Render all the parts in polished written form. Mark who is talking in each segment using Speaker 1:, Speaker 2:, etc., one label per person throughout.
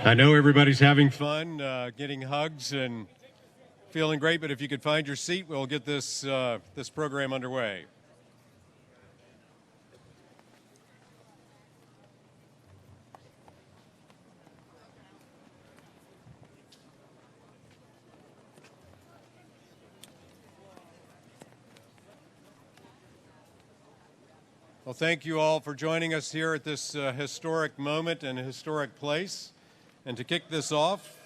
Speaker 1: I know everybody's having fun, getting hugs and feeling great, but if you could find your seat, we'll get this program underway. Well, thank you all for joining us here at this historic moment and historic place. And to kick this off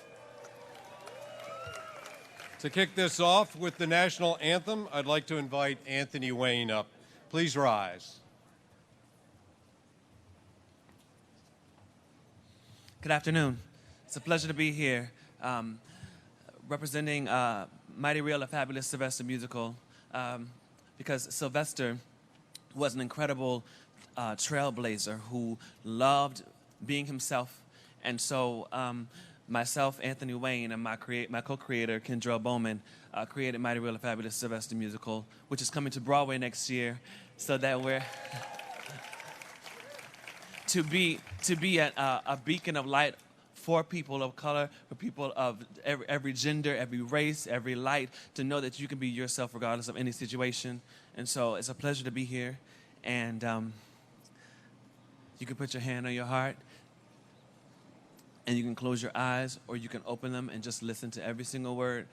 Speaker 1: with the national anthem, I'd like to invite Anthony Wayne up. Please rise.
Speaker 2: Good afternoon. It's a pleasure to be here, representing Mighty Real, a Fabulous Sylvester musical, because Sylvester was an incredible trailblazer who loved being himself. And so myself, Anthony Wayne, and my co-creator, Kendrell Bowman, created Mighty Real, a Fabulous Sylvester musical, which is coming to Broadway next year, so that we're to be a beacon of light for people of color, for people of every gender, every race, every light, to know that you can be yourself regardless of any situation. And so it's a pleasure to be here. And you can put your hand on your heart, and you can close your eyes, or you can open them and just listen to every single word.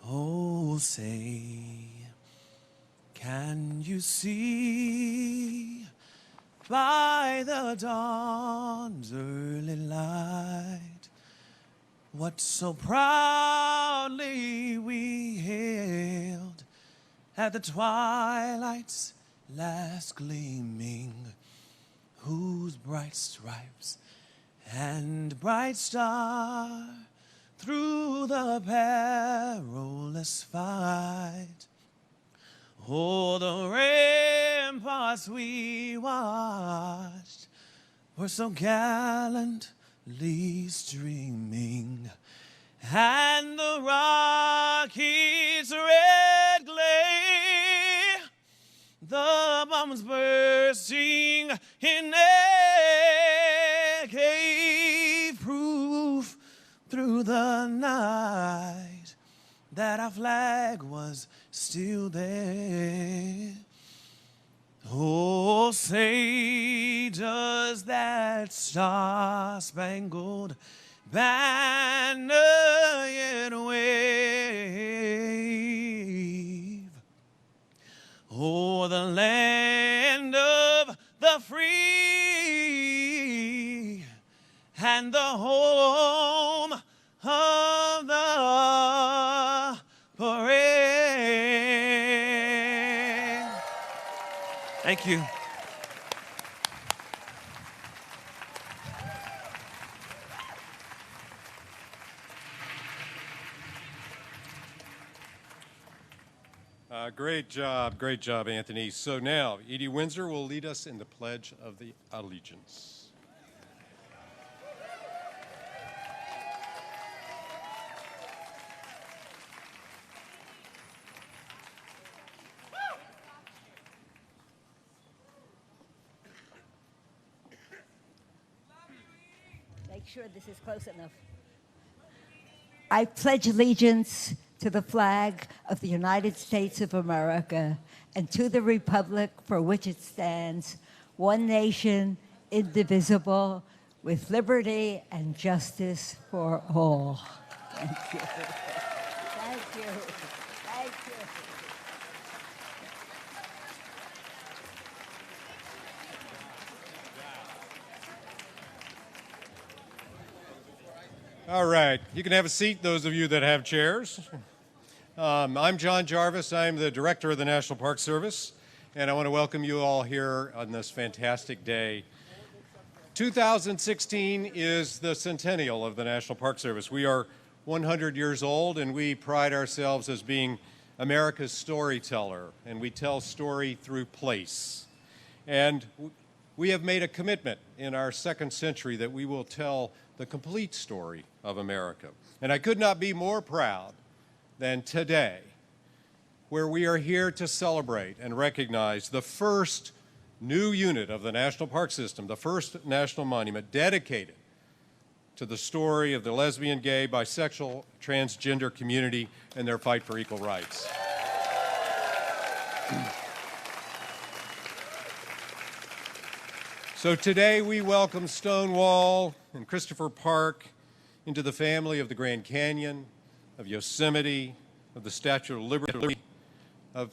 Speaker 2: Oh, say, can you see by the dawn's early light what so proudly we hailed at the twilight's last gleaming, whose bright stripes and bright star through the perilous fight, oh, the ramparts we watched were so gallantly streaming, and the Rockies' red glare, the bombs bursting in air, gave proof through the night that our flag was still there. Oh, say, does that star-spangled banner yet wave o'er the land of the free and the home of the brave? Thank you.
Speaker 1: Great job, Anthony. So now, Edie Windsor will lead us in the Pledge of the Allegiance.
Speaker 3: Make sure this is close enough. I pledge allegiance to the flag of the United States of America and to the republic for which it stands, one nation, indivisible, with liberty and justice for all. Thank you. Thank you. Thank you.
Speaker 1: All right, you can have a seat, those of you that have chairs. I'm John Jarvis. I'm the director of the National Park Service, and I want to welcome you all here on this fantastic day. 2016 is the centennial of the National Park Service. We are 100 years old, and we pride ourselves as being America's storyteller, and we tell story through place. And we have made a commitment in our second century that we will tell the complete story of America. And I could not be more proud than today, where we are here to celebrate and recognize the first new unit of the National Park System, the first national monument dedicated to the story of the lesbian, gay, bisexual, transgender community and their fight for equal rights. So today we welcome Stonewall and Christopher Park into the family of the Grand Canyon, of Yosemite, of the Statue of Liberty, of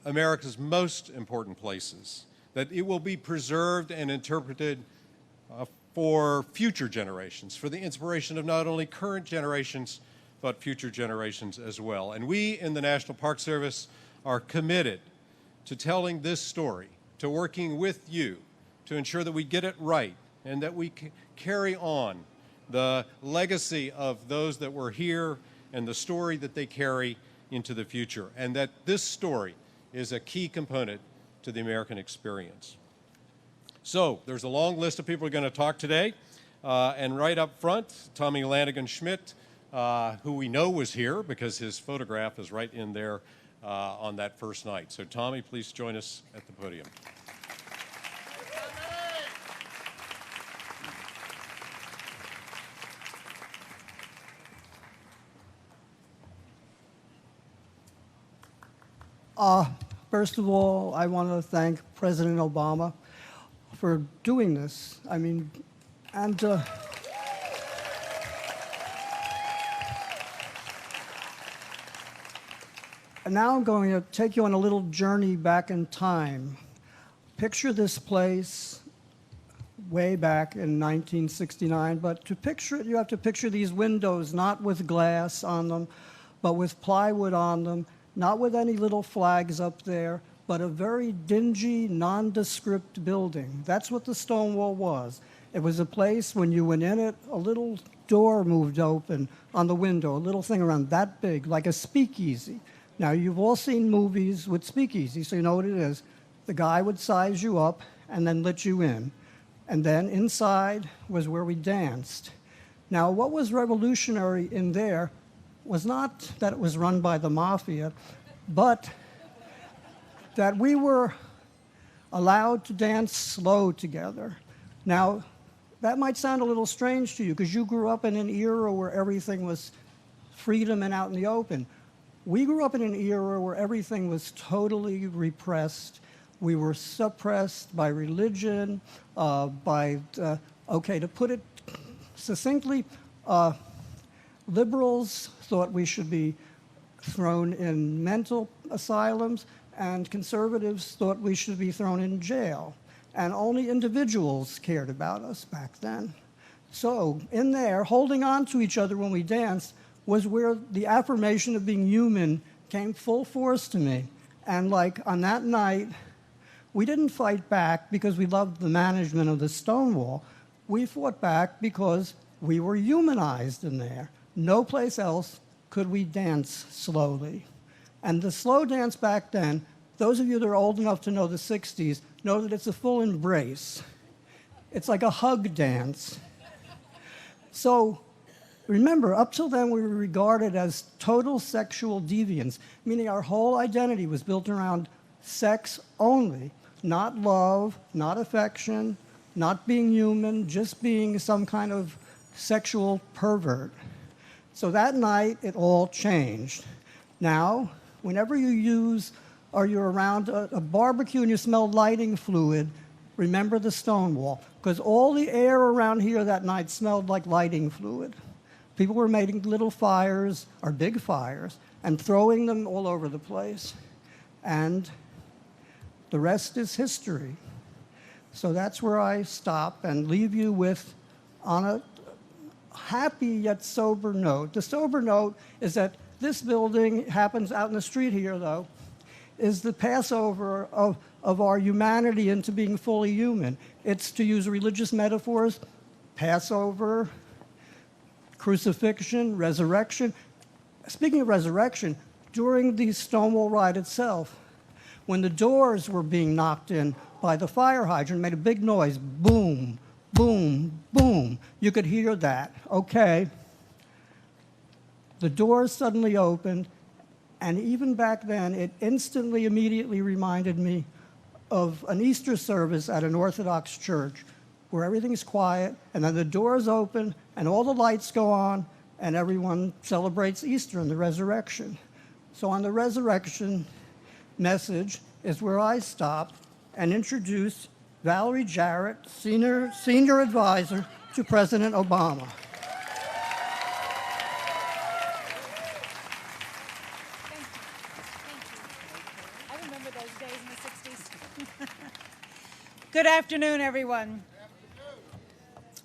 Speaker 1: America's most important places, that it will be preserved and interpreted for future generations, for the inspiration of not only current generations, but future generations as well. And we in the National Park Service are committed to telling this story, to working with you to ensure that we get it right and that we carry on the legacy of those that were here and the story that they carry into the future, and that this story is a key component to the American experience. So there's a long list of people who are going to talk today, and right up front, Tommy Lanigan-Schmidt, who we know was here because his photograph is right in there on that first night. So Tommy, please join us at the podium.
Speaker 4: First of all, I want to thank President Obama for doing this. I mean, and now I'm going to take you on a little journey back in time. Picture this place way back in 1969, but to picture it, you have to picture these windows not with glass on them, but with plywood on them, not with any little flags up there, but a very dingy, nondescript building. That's what the Stonewall was. It was a place, when you went in it, a little door moved open on the window, a little thing around that big, like a speakeasy. Now, you've all seen movies with speakeasy, so you know what it is. The guy would size you up and then let you in. And then inside was where we danced. Now, what was revolutionary in there was not that it was run by the mafia, but that we were allowed to dance slow together. Now, that might sound a little strange to you because you grew up in an era where everything was freedom and out in the open. We grew up in an era where everything was totally repressed. We were suppressed by religion, to put it succinctly, liberals thought we should be thrown in mental asylums, and conservatives thought we should be thrown in jail. And only individuals cared about us back then. So in there, holding on to each other when we danced was where the affirmation of being human came full force to me. And like on that night, we didn't fight back because we loved the management of the Stonewall. We fought back because we were humanized in there. No place else could we dance slowly. And the slow dance back then, those of you that are old enough to know the 60s, know that it's a full embrace. It's like a hug dance. So remember, up till then we were regarded as total sexual deviants, meaning our whole identity was built around sex only, not love, not affection, not being human, just being some kind of sexual pervert. So that night, it all changed. Now, whenever you use or you're around a barbecue and you smell lighting fluid, remember the Stonewall, because all the air around here that night smelled like lighting fluid. People were making little fires, or big fires, and throwing them all over the place. And the rest is history. So that's where I stop and leave you with, on a happy yet sober note. The sober note is that this building happens out in the street here, though, is the Passover of our humanity into being fully human. It's, to use religious metaphors, Passover, crucifixion, resurrection. Speaking of resurrection, during the Stonewall ride itself, when the doors were being knocked in by the fire hydrant, made a big noise, boom, boom, boom. You could hear that. Okay. The doors suddenly opened, and even back then, it instantly, immediately reminded me of an Easter service at an Orthodox church where everything's quiet and then the doors open and all the lights go on and everyone celebrates Easter and the resurrection. So on the resurrection message is where I stop and introduce Valerie Jarrett, senior advisor to President Obama.
Speaker 5: I remember those days in the 60s. Good afternoon, everyone.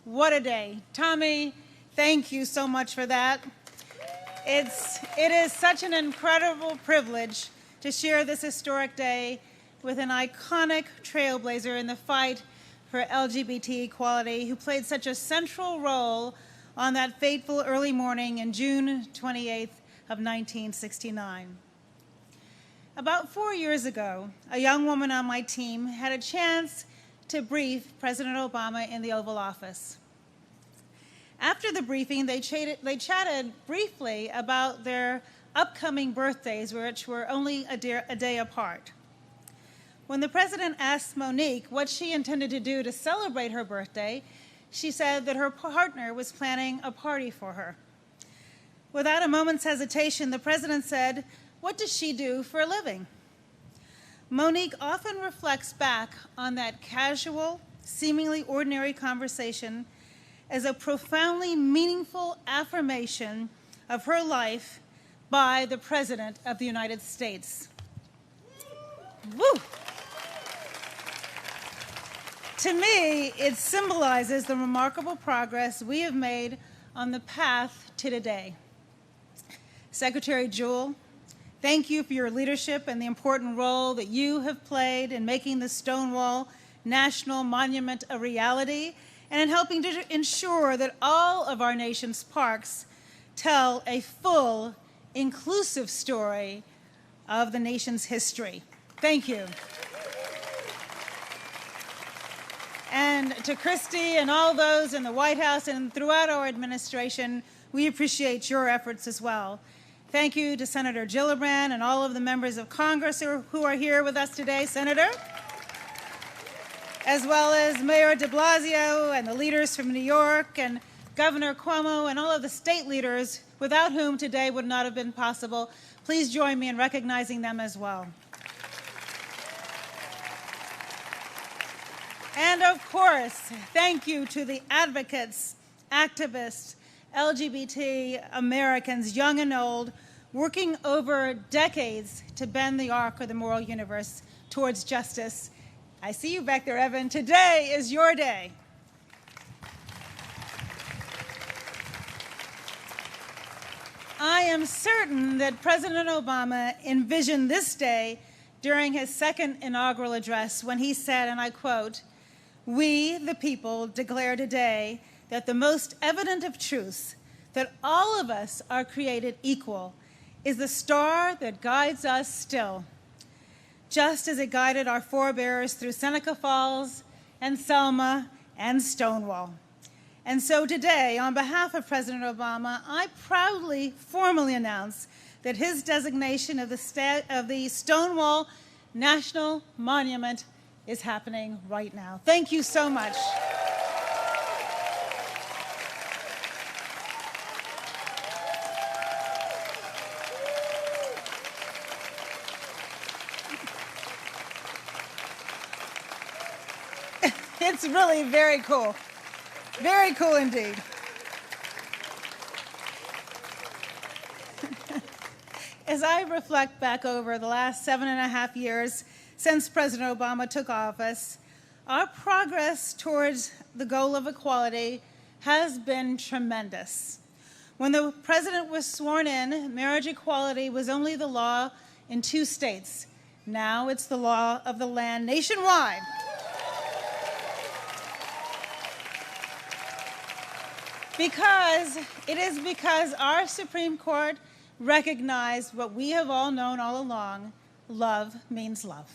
Speaker 5: What a day. Tommy, thank you so much for that. It is such an incredible privilege to share this historic day with an iconic trailblazer in the fight for LGBT equality who played such a central role on that fateful early morning in June 28th of 1969. About 4 years ago, a young woman on my team had a chance to brief President Obama in the Oval Office. After the briefing, they chatted briefly about their upcoming birthdays, which were only a day apart. When the president asked Monique what she intended to do to celebrate her birthday, she said that her partner was planning a party for her. Without a moment's hesitation, the president said, "What does she do for a living?" Monique often reflects back on that casual, seemingly ordinary conversation as a profoundly meaningful affirmation of her life by the President of the United States. Woo! To me, it symbolizes the remarkable progress we have made on the path to today. Secretary Jewell, thank you for your leadership and the important role that you have played in making the Stonewall National Monument a reality and in helping to ensure that all of our nation's parks tell a full, inclusive story of the nation's history. Thank you. And to Christy and all those in the White House and throughout our administration, we appreciate your efforts as well. Thank you to Senator Gillibrand and all of the members of Congress who are here with us today, Senator, as well as Mayor de Blasio and the leaders from New York and Governor Cuomo and all of the state leaders without whom today would not have been possible. Please join me in recognizing them as well. And of course, thank you to the advocates, activists, LGBT Americans, young and old, working over decades to bend the arc of the moral universe towards justice. I see you back there, Evan. Today is your day. I am certain that President Obama envisioned this day during his second inaugural address when he said, and I quote, "We, the people, declare today that the most evident of truths, that all of us are created equal, is the star that guides us still, just as it guided our forebears through Seneca Falls and Selma and Stonewall." And so today, on behalf of President Obama, I proudly formally announce that his designation of the Stonewall National Monument is happening right now. Thank you so much. It's really very cool. Very cool indeed. As I reflect back over the last 7.5 years since President Obama took office, our progress towards the goal of equality has been tremendous. When the president was sworn in, marriage equality was only the law in 2 states. Now it's the law of the land nationwide. Because our Supreme Court recognized what we have all known all along: love means love.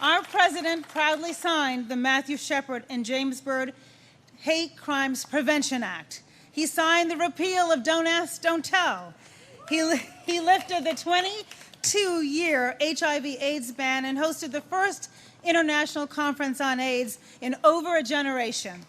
Speaker 5: Our president proudly signed the Matthew Shepard and James Byrd Hate Crimes Prevention Act. He signed the repeal of Don't Ask, Don't Tell. He lifted the 2-year HIV/AIDS ban and hosted the first international conference on AIDS in over a generation.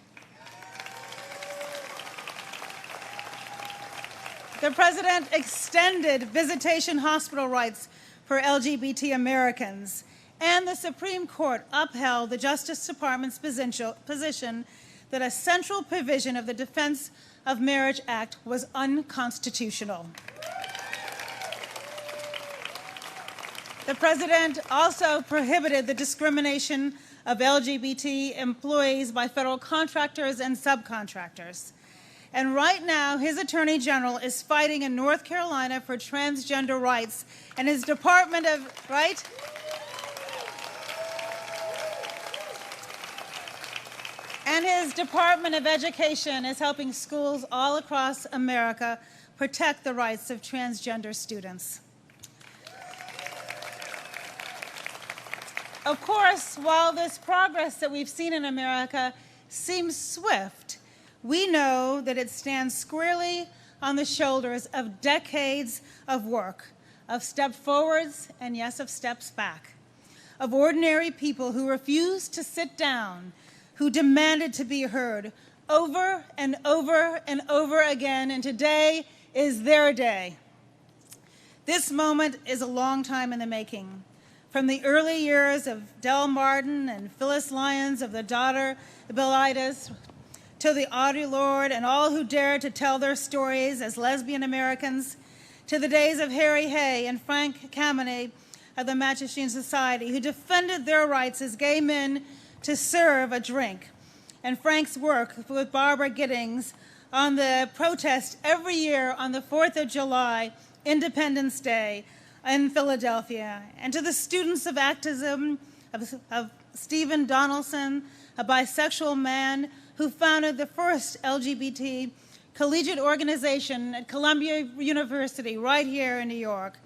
Speaker 5: The President extended visitation hospital rights for LGBT Americans, and the Supreme Court upheld the Justice Department's position that a central provision of the Defense of Marriage Act was unconstitutional. The President also prohibited the discrimination of LGBT employees by federal contractors and subcontractors. And right now, his Attorney General is fighting in North Carolina for transgender rights, and his Department of, right? And his Department of Education is helping schools all across America protect the rights of transgender students. Of course, while this progress that we've seen in America seems swift, we know that it stands squarely on the shoulders of decades of work, of step forwards and, yes, of steps back, of ordinary people who refused to sit down, who demanded to be heard over and over and over again, and today is their day. This moment is a long time in the making. From the early years of Del Martin and Phyllis Lyons of the daughter Bilitis, to the Audre Lorde and all who dared to tell their stories as lesbian Americans, to the days of Harry Hay and Frank Kameny of the Mattachine Society, who defended their rights as gay men to serve a drink, and Frank's work with Barbara Giddings on the protest every year on the 4th of July, Independence Day, in Philadelphia, and to the students of activism of Stephen Donaldson, a bisexual man who founded the first LGBT collegiate organization at Columbia University right here in New York,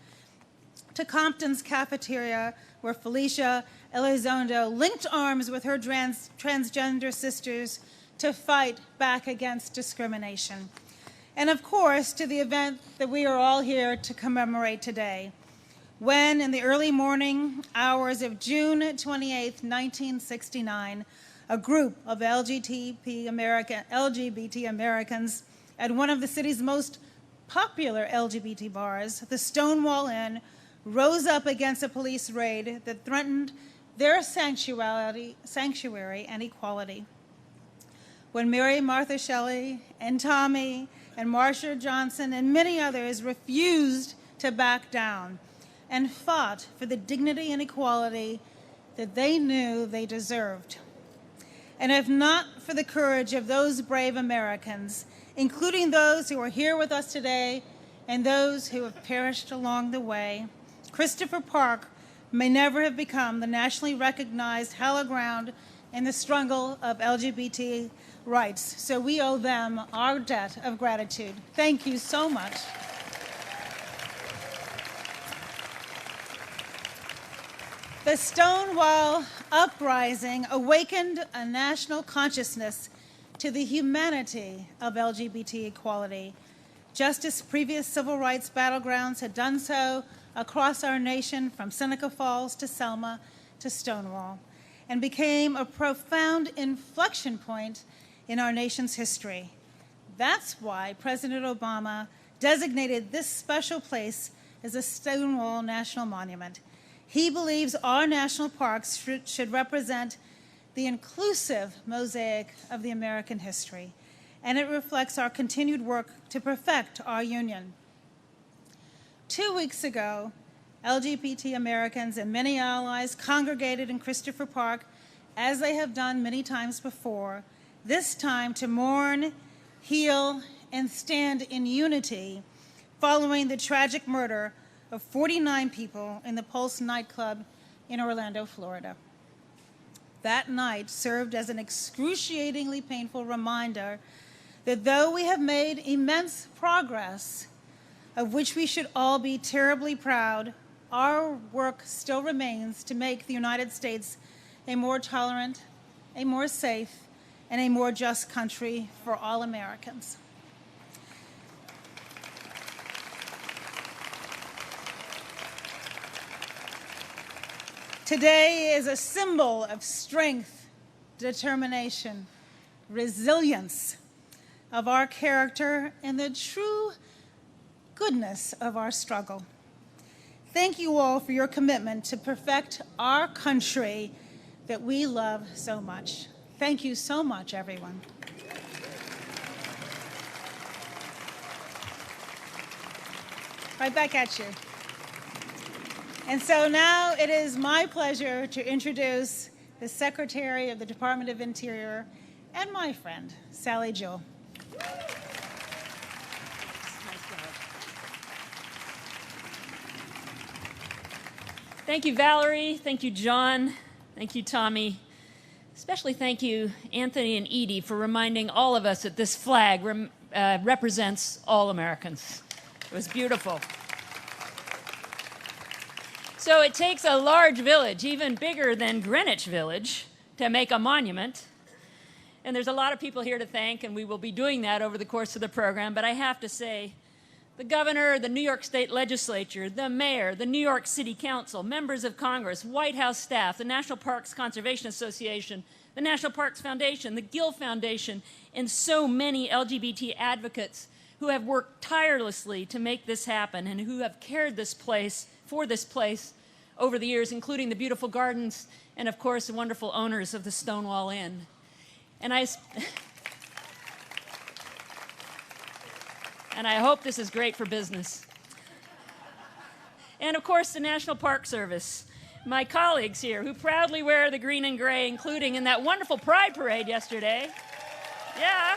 Speaker 5: to Compton's cafeteria, where Felicia Elizondo linked arms with her transgender sisters to fight back against discrimination. And of course, to the event that we are all here to commemorate today, when in the early morning hours of June 28, 1969, a group of LGBT Americans at one of the city's most popular LGBT bars, the Stonewall Inn, rose up against a police raid that threatened their sanctuary and equality. When Mary Martha Shelley and Tommy and Marsha Johnson and many others refused to back down and fought for the dignity and equality that they knew they deserved. And if not for the courage of those brave Americans, including those who are here with us today and those who have perished along the way, Christopher Park may never have become the nationally recognized hallowed ground in the struggle of LGBT rights. So we owe them our debt of gratitude. Thank you so much. The Stonewall Uprising awakened a national consciousness to the humanity of LGBT equality, just as previous civil rights battlegrounds had done so across our nation, from Seneca Falls to Selma to Stonewall, and became a profound inflection point in our nation's history. That's why President Obama designated this special place as a Stonewall National Monument. He believes our national parks should represent the inclusive mosaic of the American history, and it reflects our continued work to perfect our union. 2 weeks ago, LGBT Americans and many allies congregated in Christopher Park, as they have done many times before, this time to mourn, heal, and stand in unity following the tragic murder of 49 people in the Pulse nightclub in Orlando, Florida. That night served as an excruciatingly painful reminder that though we have made immense progress, of which we should all be terribly proud, our work still remains to make the United States a more tolerant, a more safe, and a more just country for all Americans. Today is a symbol of strength, determination, resilience of our character, and the true goodness of our struggle. Thank you all for your commitment to perfect our country that we love so much. Thank you so much, everyone. Right back at you. And so now it is my pleasure to introduce the Secretary of the Department of Interior and my friend, Sally Jewell.
Speaker 6: Thank you, Valerie. Thank you, John. Thank you, Tommy. Especially thank you, Anthony and Edie, for reminding all of us that this flag represents all Americans. It was beautiful. So it takes a large village, even bigger than Greenwich Village, to make a monument. And there's a lot of people here to thank, and we will be doing that over the course of the program. But I have to say, the governor, the New York State Legislature, the mayor, the New York City Council, members of Congress, White House staff, the National Parks Conservation Association, the National Parks Foundation, the Gill Foundation, and so many LGBT advocates who have worked tirelessly to make this happen and who have cared for this place over the years, including the beautiful gardens and, of course, the wonderful owners of the Stonewall Inn. And I hope this is great for business. And, of course, the National Park Service, my colleagues here who proudly wear the green and gray, including in that wonderful Pride Parade yesterday. Yeah.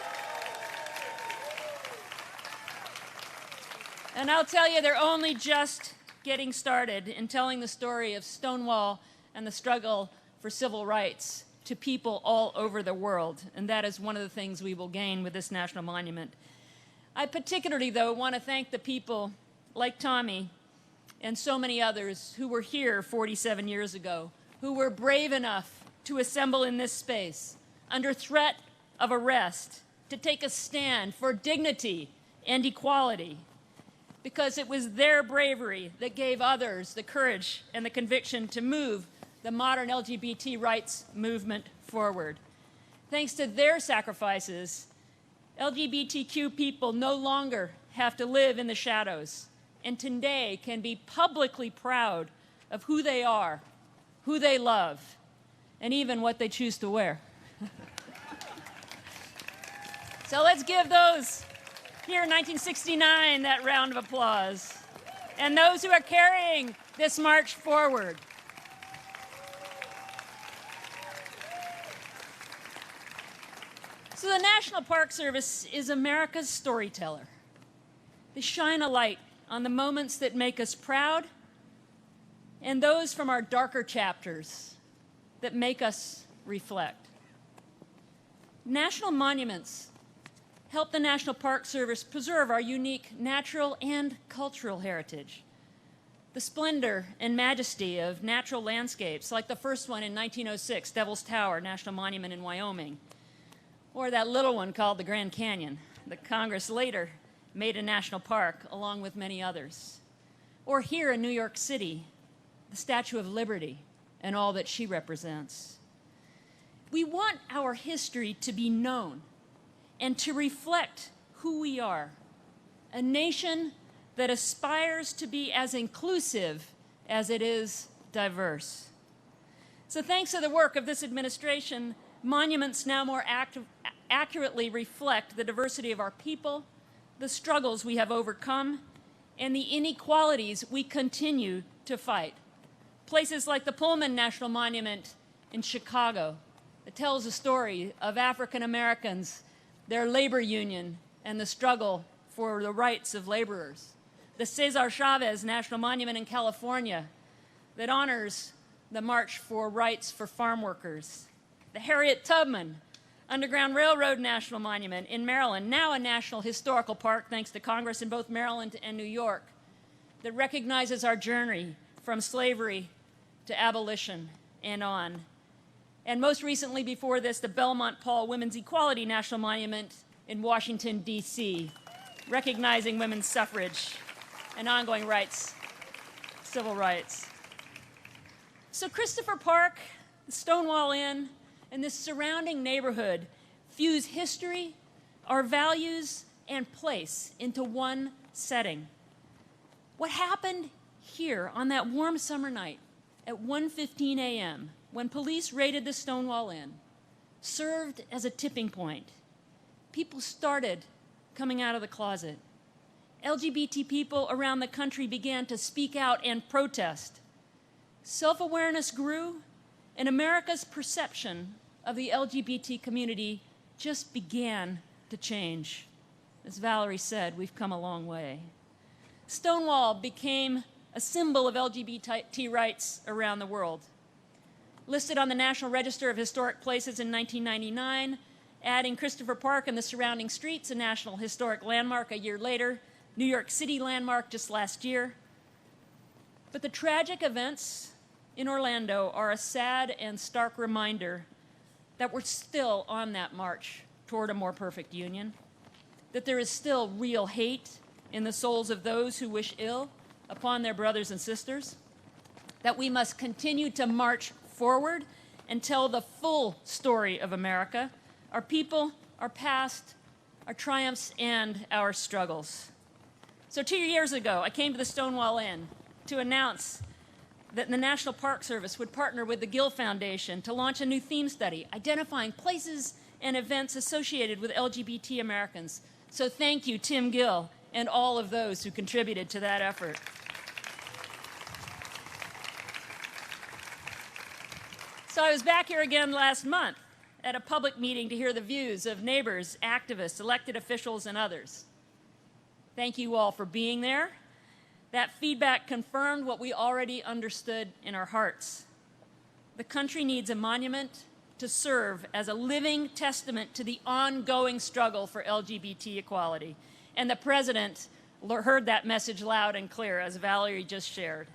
Speaker 6: And I'll tell you, they're only just getting started in telling the story of Stonewall and the struggle for civil rights to people all over the world. And that is one of the things we will gain with this national monument. I particularly, though, want to thank the people like Tommy and so many others who were here 47 years ago, who were brave enough to assemble in this space under threat of arrest, to take a stand for dignity and equality, because it was their bravery that gave others the courage and the conviction to move the modern LGBT rights movement forward. Thanks to their sacrifices, LGBTQ people no longer have to live in the shadows, and today can be publicly proud of who they are, who they love, and even what they choose to wear. So let's give those here in 1969 that round of applause, and those who are carrying this march forward. So the National Park Service is America's storyteller. They shine a light on the moments that make us proud and those from our darker chapters that make us reflect. National monuments help the National Park Service preserve our unique natural and cultural heritage. The splendor and majesty of natural landscapes, like the first one in 1906, Devil's Tower National Monument in Wyoming, or that little one called the Grand Canyon that Congress later made a national park along with many others. Or here in New York City, the Statue of Liberty and all that she represents. We want our history to be known and to reflect who we are, a nation that aspires to be as inclusive as it is diverse. So thanks to the work of this administration, monuments now more accurately reflect the diversity of our people, the struggles we have overcome, and the inequalities we continue to fight. Places like the Pullman National Monument in Chicago that tells a story of African Americans, their labor union, and the struggle for the rights of laborers. The Cesar Chavez National Monument in California that honors the march for rights for farm workers. The Harriet Tubman Underground Railroad National Monument in Maryland, now a National Historical Park thanks to Congress in both Maryland and New York, that recognizes our journey from slavery to abolition and on. And most recently before this, the Belmont Paul Women's Equality National Monument in Washington, D.C., recognizing women's suffrage and ongoing rights, civil rights. So Christopher Park, the Stonewall Inn, and this surrounding neighborhood fuse history, our values, and place into one setting. What happened here on that warm summer night at 1:15 a.m. when police raided the Stonewall Inn served as a tipping point. People started coming out of the closet. LGBT people around the country began to speak out and protest. Self-awareness grew, and America's perception of the LGBT community just began to change. As Valerie said, we've come a long way. Stonewall became a symbol of LGBT rights around the world. Listed on the National Register of Historic Places in 1999, adding Christopher Park and the surrounding streets, a National Historic Landmark a year later, New York City landmark just last year. But the tragic events in Orlando are a sad and stark reminder that we're still on that march toward a more perfect union, that there is still real hate in the souls of those who wish ill upon their brothers and sisters, that we must continue to march forward and tell the full story of America, our people, our past, our triumphs, and our struggles. So 2 years ago, I came to the Stonewall Inn to announce that the National Park Service would partner with the Gill Foundation to launch a new theme study identifying places and events associated with LGBT Americans. So thank you, Tim Gill, and all of those who contributed to that effort. So I was back here again last month at a public meeting to hear the views of neighbors, activists, elected officials, and others. Thank you all for being there. That feedback confirmed what we already understood in our hearts. The country needs a monument to serve as a living testament to the ongoing struggle for LGBT equality. And the President heard that message loud and clear, as Valerie just shared.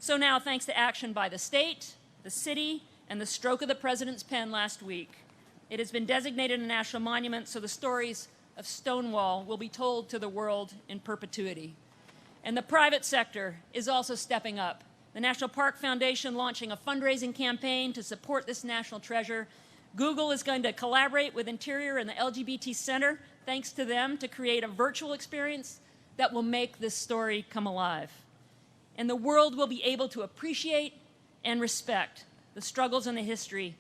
Speaker 6: So now, thanks to action by the state, the city, and the stroke of the President's pen last week, it has been designated a national monument, so the stories of Stonewall will be told to the world in perpetuity. And the private sector is also stepping up. The National Park Foundation launching a fundraising campaign to support this national treasure. Google is going to collaborate with Interior and the LGBT Center, thanks to them, to create a virtual experience that will make this story come alive. And the world will be able to appreciate and respect the struggles and the history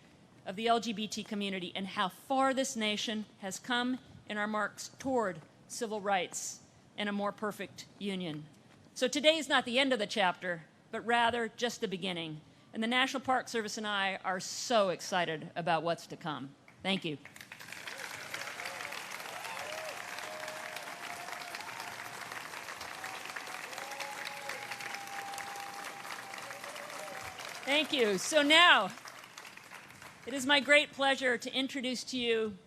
Speaker 6: of the LGBT community and how far this nation has come in our marks toward civil rights and a more perfect union. So today is not the end of the chapter, but rather just the beginning. And the National Park Service and I are so excited about what's to come. Thank you. Thank you. So now, it is my great pleasure to introduce to you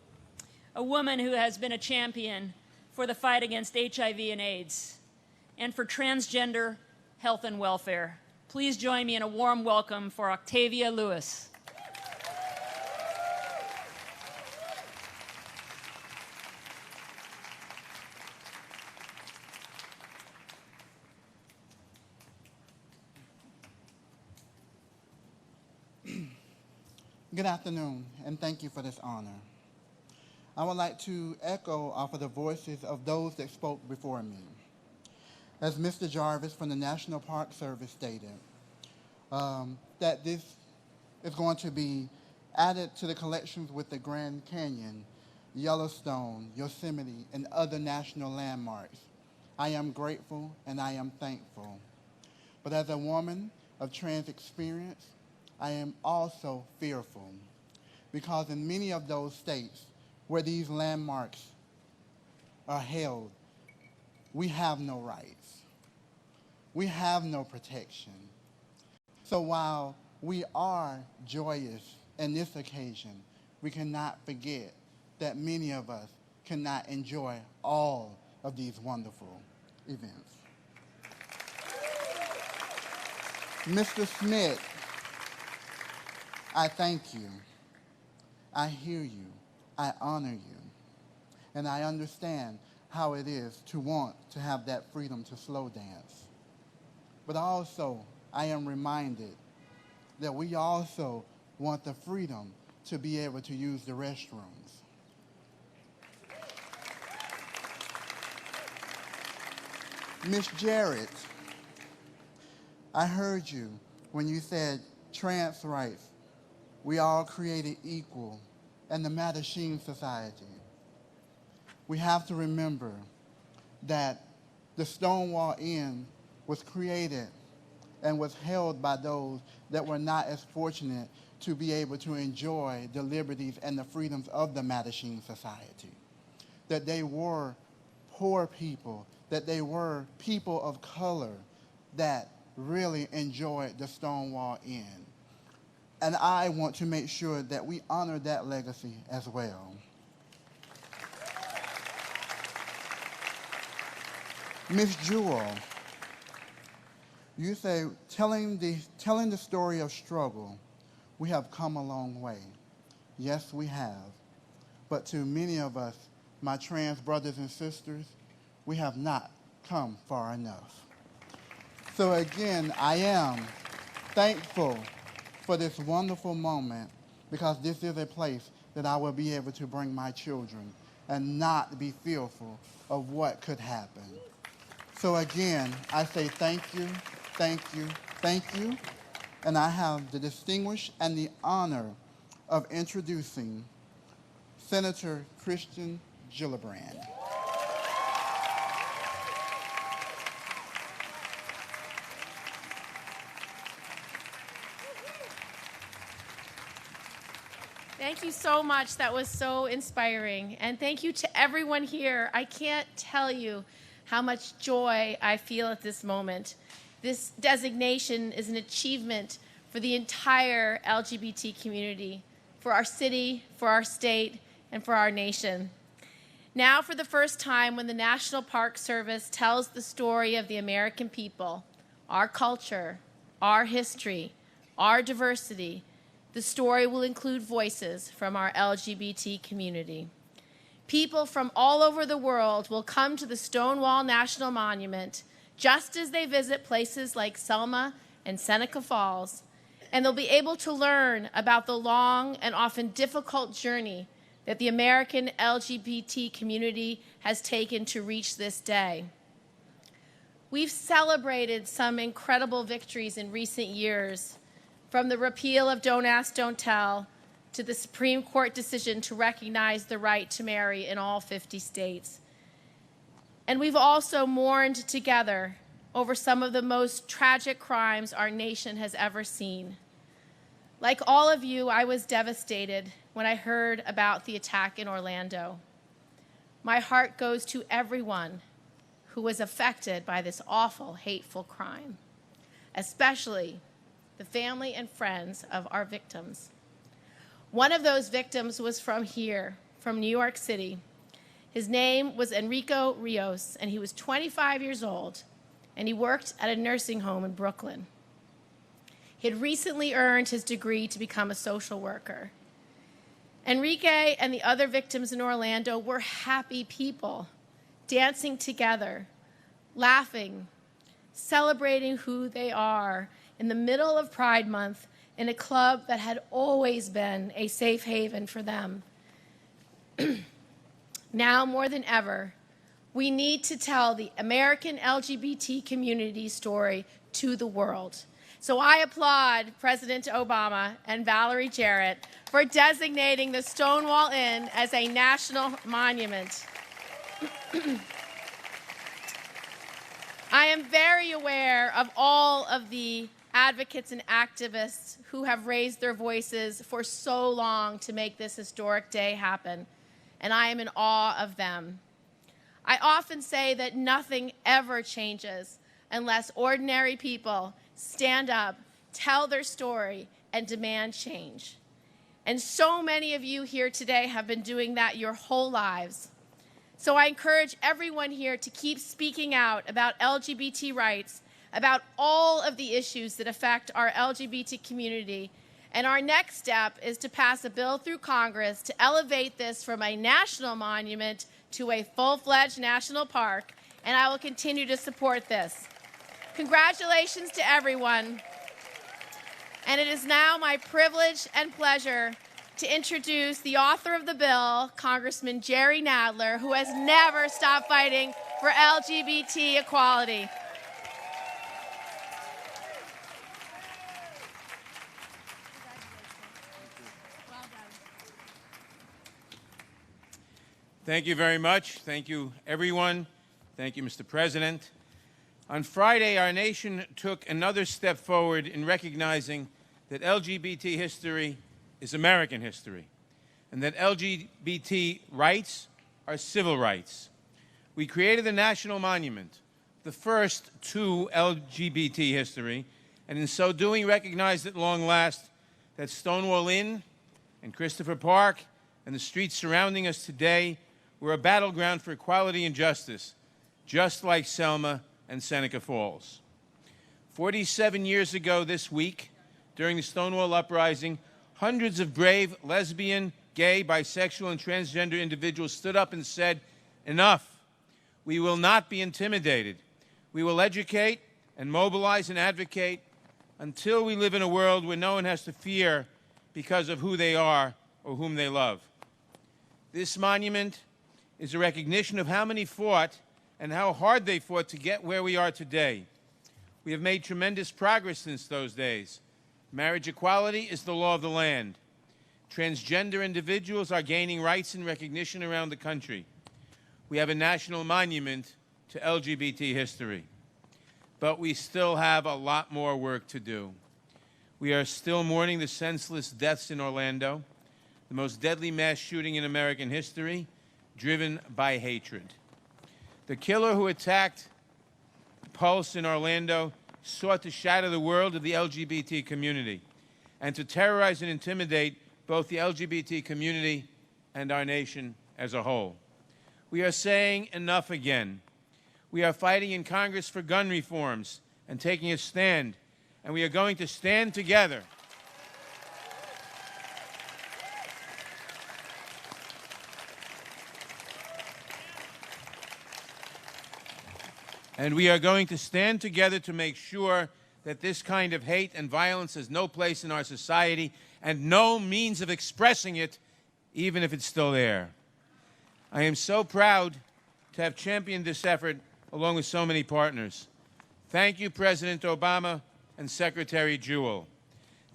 Speaker 6: a woman who has been a champion for the fight against HIV and AIDS and for transgender health and welfare. Please join me in a warm welcome for Octavia Lewis.
Speaker 7: Good afternoon, and thank you for this honor. I would like to echo off of the voices of those that spoke before me. As Mr. Jarvis from the National Park Service stated, that this is going to be added to the collections with the Grand Canyon, Yellowstone, Yosemite, and other national landmarks. I am grateful and I am thankful. But as a woman of trans experience, I am also fearful, because in many of those states where these landmarks are held, we have no rights. We have no protection. So while we are joyous in this occasion, we cannot forget that many of us cannot enjoy all of these wonderful events. Mr. Smith, I thank you. I hear you. I honor you. And I understand how it is to want to have that freedom to slow dance. But also, I am reminded that we also want the freedom to be able to use the restrooms. Ms. Jarrett, I heard you when you said trans rights, we all created equal, and the Mattachine Society. We have to remember that the Stonewall Inn was created and was held by those that were not as fortunate to be able to enjoy the liberties and the freedoms of the Mattachine Society. That they were poor people, that they were people of color that really enjoyed the Stonewall Inn. And I want to make sure that we honor that legacy as well. Ms. Jewell, you say, telling the story of struggle, we have come a long way. Yes, we have. But to many of us, my trans brothers and sisters, we have not come far enough. So again, I am thankful for this wonderful moment, because this is a place that I will be able to bring my children and not be fearful of what could happen. So again, I say thank you, thank you, thank you, and I have the distinguished and the honor of introducing Senator Christian Gillibrand.
Speaker 8: Thank you so much. That was so inspiring. And thank you to everyone here. I can't tell you how much joy I feel at this moment. This designation is an achievement for the entire LGBT community, for our city, for our state, and for our nation. Now, for the first time, when the National Park Service tells the story of the American people, our culture, our history, our diversity, the story will include voices from our LGBT community. People from all over the world will come to the Stonewall National Monument just as they visit places like Selma and Seneca Falls, and they'll be able to learn about the long and often difficult journey that the American LGBT community has taken to reach this day. We've celebrated some incredible victories in recent years, from the repeal of Don't Ask, Don't Tell, to the Supreme Court decision to recognize the right to marry in all 50 states. And we've also mourned together over some of the most tragic crimes our nation has ever seen. Like all of you, I was devastated when I heard about the attack in Orlando. My heart goes to everyone who was affected by this awful, hateful crime, especially the family and friends of our victims. One of those victims was from here, from New York City. His name was Enrico Rios, and he was 25 years old, and he worked at a nursing home in Brooklyn. He had recently earned his degree to become a social worker. Enrique and the other victims in Orlando were happy people, dancing together, laughing, celebrating who they are in the middle of Pride Month in a club that had always been a safe haven for them. Now more than ever, we need to tell the American LGBT community story to the world. So I applaud President Obama and Valerie Jarrett for designating the Stonewall Inn as a national monument. I am very aware of all of the advocates and activists who have raised their voices for so long to make this historic day happen, and I am in awe of them. I often say that nothing ever changes unless ordinary people stand up, tell their story, and demand change. And so many of you here today have been doing that your whole lives. So I encourage everyone here to keep speaking out about LGBT rights, about all of the issues that affect our LGBT community. And our next step is to pass a bill through Congress to elevate this from a national monument to a full-fledged national park, and I will continue to support this. Congratulations to everyone. And it is now my privilege and pleasure to introduce the author of the bill, Congressman Jerry Nadler, who has never stopped fighting for LGBT equality.
Speaker 9: Thank you very much. Thank you, everyone. Thank you, Mr. President. On Friday, our nation took another step forward in recognizing that LGBT history is American history, and that LGBT rights are civil rights. We created a national monument, the first to LGBT history, and in so doing recognized at long last that Stonewall Inn and Christopher Park and the streets surrounding us today were a battleground for equality and justice, just like Selma and Seneca Falls. 47 years ago this week, during the Stonewall Uprising, hundreds of brave lesbian, gay, bisexual, and transgender individuals stood up and said, "Enough. We will not be intimidated. We will educate and mobilize and advocate until we live in a world where no one has to fear because of who they are or whom they love." This monument is a recognition of how many fought and how hard they fought to get where we are today. We have made tremendous progress since those days. Marriage equality is the law of the land. Transgender individuals are gaining rights and recognition around the country. We have a national monument to LGBT history. But we still have a lot more work to do. We are still mourning the senseless deaths in Orlando, the most deadly mass shooting in American history, driven by hatred. The killer who attacked Pulse in Orlando sought to shatter the world of the LGBT community and to terrorize and intimidate both the LGBT community and our nation as a whole. We are saying enough again. We are fighting in Congress for gun reforms and taking a stand, and we are going to stand together. And we are going to stand together to make sure that this kind of hate and violence has no place in our society and no means of expressing it, even if it's still there. I am so proud to have championed this effort along with so many partners. Thank you, President Obama and Secretary Jewell.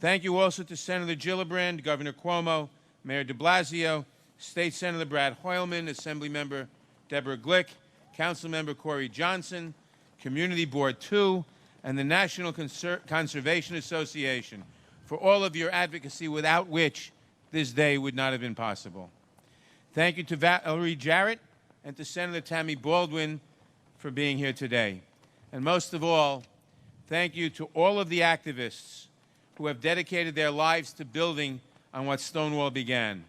Speaker 9: Thank you also to Senator Gillibrand, Governor Cuomo, Mayor de Blasio, State Senator Brad Hoylman, Assemblymember Deborah Glick, Councilmember Corey Johnson, Community Board 2, and the National Conservation Association for all of your advocacy, without which this day would not have been possible. Thank you to Valerie Jarrett and to Senator Tammy Baldwin for being here today. And most of all, thank you to all of the activists who have dedicated their lives to building on what Stonewall began.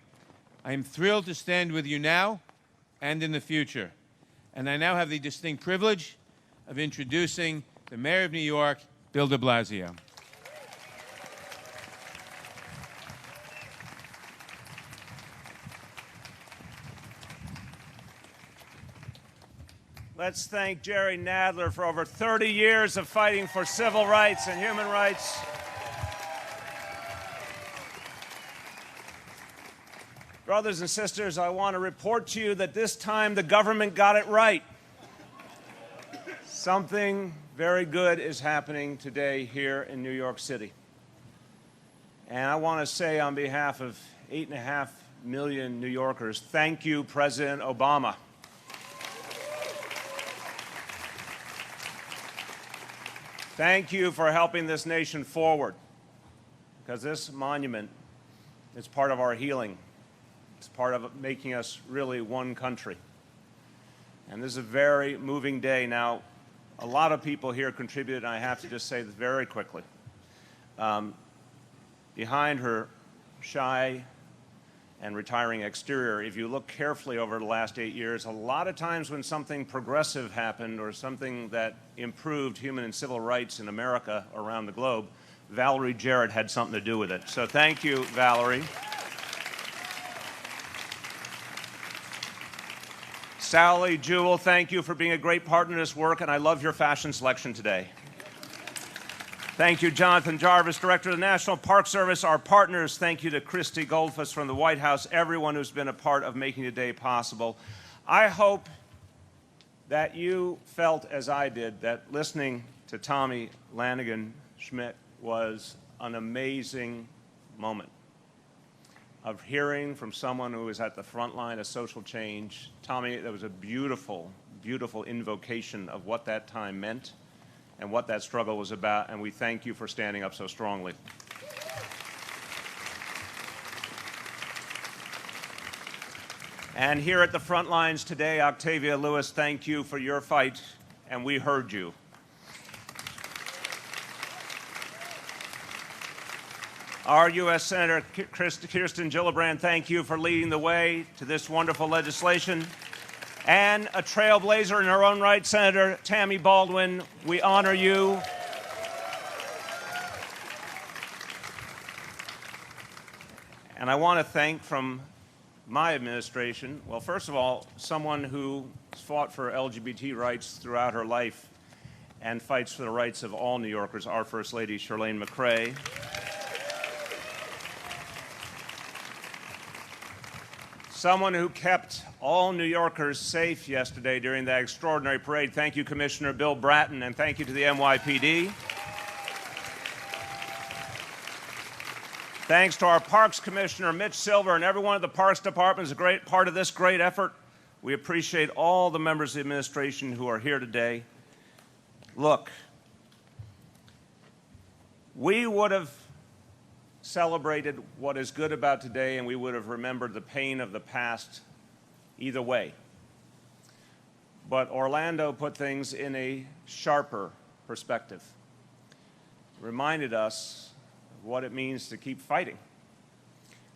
Speaker 9: I am thrilled to stand with you now and in the future. And I now have the distinct privilege of introducing the Mayor of New York, Bill de Blasio.
Speaker 10: Let's thank Jerry Nadler for over 30 years of fighting for civil rights and human rights. Brothers and sisters, I want to report to you that this time the government got it right. Something very good is happening today here in New York City. And I want to say on behalf of 8.5 million New Yorkers, thank you, President Obama. Thank you for helping this nation forward, because this monument is part of our healing. It's part of making us really one country. And this is a very moving day. Now, a lot of people here contributed, and I have to just say this very quickly. Behind her shy and retiring exterior, if you look carefully over the last 8 years, a lot of times when something progressive happened or something that improved human and civil rights in America around the globe, Valerie Jarrett had something to do with it. So thank you, Valerie. Sally Jewell, thank you for being a great partner in this work, and I love your fashion selection today. Thank you, Jonathan Jarvis, Director of the National Park Service. Our partners, thank you to Christy Goldfuss from the White House, everyone who's been a part of making today possible. I hope that you felt, as I did, that listening to Tommy Lanigan Schmidt was an amazing moment of hearing from someone who is at the front line of social change. Tommy, that was a beautiful, beautiful invocation of what that time meant and what that struggle was about, and we thank you for standing up so strongly. And here at the front lines today, Octavia Lewis, thank you for your fight, and we heard you. Our U.S. Senator Kirsten Gillibrand, thank you for leading the way to this wonderful legislation. And a trailblazer in her own right, Senator Tammy Baldwin, we honor you. And I want to thank from my administration, well, first of all, someone who fought for LGBT rights throughout her life and fights for the rights of all New Yorkers, our First Lady, Chirlane McCray. Someone who kept all New Yorkers safe yesterday during that extraordinary parade. Thank you, Commissioner Bill Bratton, and thank you to the NYPD. Thanks to our Parks Commissioner, Mitch Silver, and everyone at the Parks Department is a great part of this great effort. We appreciate all the members of the administration who are here today. Look, we would have celebrated what is good about today, and we would have remembered the pain of the past either way. But Orlando put things in a sharper perspective, reminded us of what it means to keep fighting.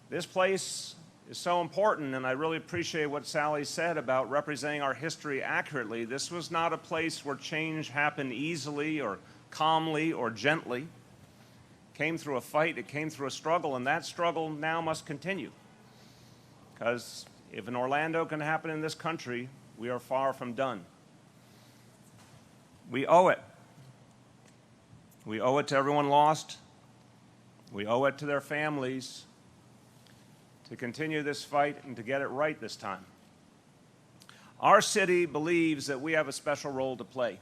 Speaker 10: This place is so important, and I really appreciate what Sally said about representing our history accurately. This was not a place where change happened easily or calmly or gently. Came through a fight, it came through a struggle, and that struggle now must continue. Because if an Orlando can happen in this country, we are far from done. We owe it. We owe it to everyone lost. We owe it to their families to continue this fight and to get it right this time. Our city believes that we have a special role to play